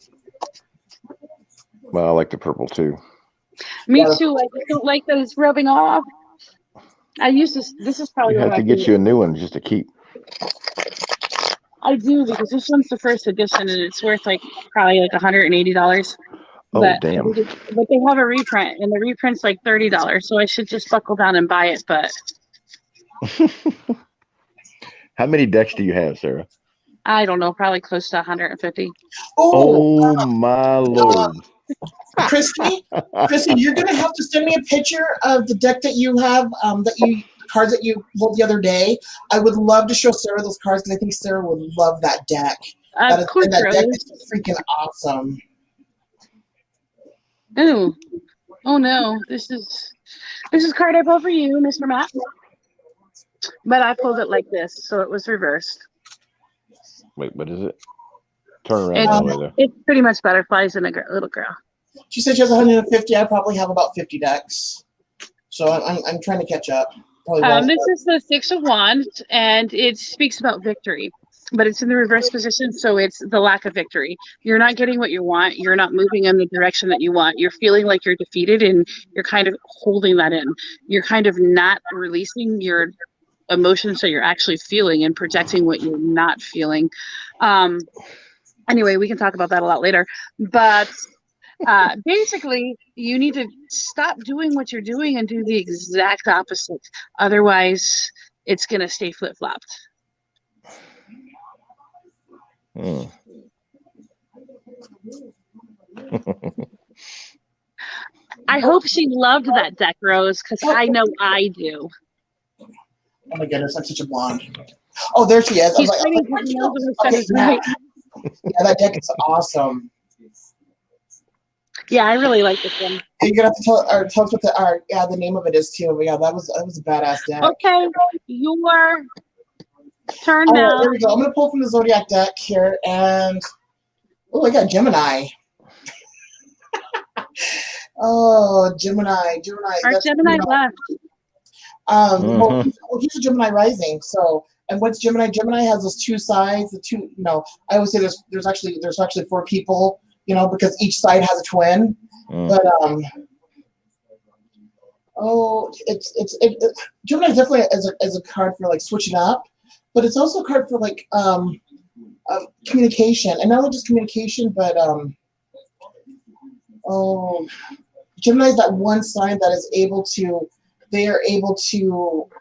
Well, I like the purple too. Me too. I just don't like those rubbing off. I use this. This is probably You have to get you a new one just to keep. I do, because this one's the first edition and it's worth probably $180. Oh, damn. But they have a reprint, and the reprint's like $30, so I should just buckle down and buy it. But how many decks do you have, Sarah? I don't know, probably close to 150. Oh my Lord. Christy, you're gonna have to send me a picture of the deck that you have, cards that you pulled the other day. I would love to show Sarah those cards, because I think Sarah would love that deck. Of course, that deck is freaking awesome. Ooh. Oh no, this is card I pulled for you, Mr. Matt. But I pulled it like this, so it was reversed. Wait, what is it? Turn around all the way there. It's pretty much butterflies and a little girl. She said she has 150. I probably have about 50 decks, so I'm trying to catch up. This is the Six of Wands, and it speaks about victory, but it's in the reverse position, so it's the lack of victory. You're not getting what you want. You're not moving in the direction that you want. You're feeling like you're defeated, and you're kind of holding that in. You're kind of not releasing your emotions that you're actually feeling and projecting what you're not feeling. Anyway, we can talk about that a lot later, but basically you need to stop doing what you're doing and do the exact opposite. Otherwise it's going to stay flip-flopped. I hope she loved that deck, Rose, because I know I do. Oh my goodness, I'm such a blonde. Oh, there she is. He's I was fighting like, his nose and okay, his right. Yeah, that deck is awesome. Yeah, I really like this one. You're gonna have to tell us what the name of it is too. But yeah, that was a badass deck. Okay, your turn All now. right, here we go. I'm gonna pull from the Zodiac deck here, and oh, I got Gemini. Oh, Gemini. Our Gemini left. Well, he's a Gemini rising. So, and what's Gemini? Gemini has those two sides. The two, I always say there's actually 4 people. Because each side has a twin. But Gemini definitely as a card for like switching up, but it's also a card for like communication, and not only just communication, but Gemini is that one sign that is able to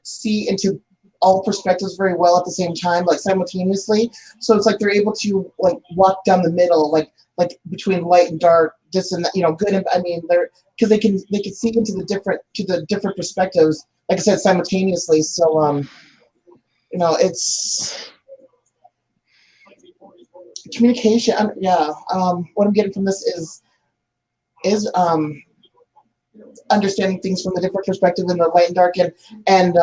see into all perspectives very well at the same time, like simultaneously. So it's like they're able to like walk down the middle, like between light and dark, this and that, good and they're because they can see into the different perspectives, like I said, simultaneously. So it's communication. What I'm getting from this is understanding things from a different perspective in the light and dark, and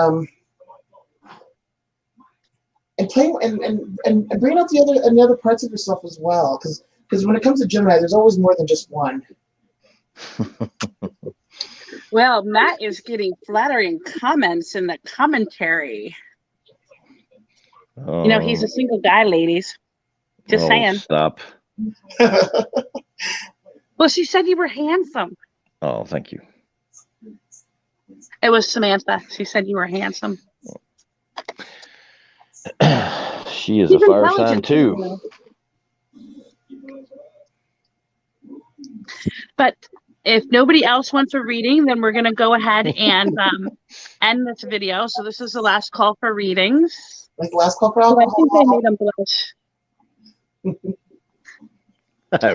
playing and bringing out the other parts of yourself as well, because when it comes to Gemini, there's always more than just one. Well, Matt is getting flattering comments in the commentary. He's a single guy, ladies. Just saying. Stop. Well, she said you were handsome. Oh, thank you. It was Samantha. She said you were handsome. She is a fire sign too. But if nobody else wants a reading, then we're going to go ahead and end this video. So this is the last call for readings. Like the last call for alcohol? I think they made them blush.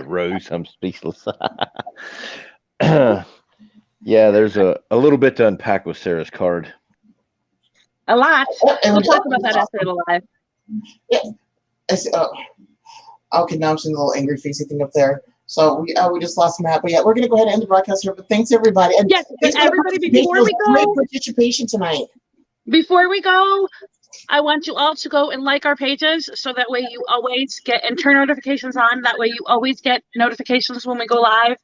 Rose, I'm speechless. Yeah, there's a little bit to unpack with Sarah's card. A lot. We'll talk about that after the live. Yeah. Okay, now I'm seeing a little angry facey thing up there. So we just lost Matt, but yeah, we're gonna go ahead and end the broadcast here. But thanks everybody. And yes, everybody. Before we go, great participation tonight. Before we go, I want you all to go and like our pages, so that way you always get and turn notifications on. That way you always get notifications when we go live.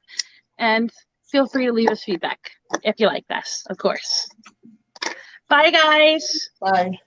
And feel free to leave us feedback if you like this, of course. Bye, guys. Bye.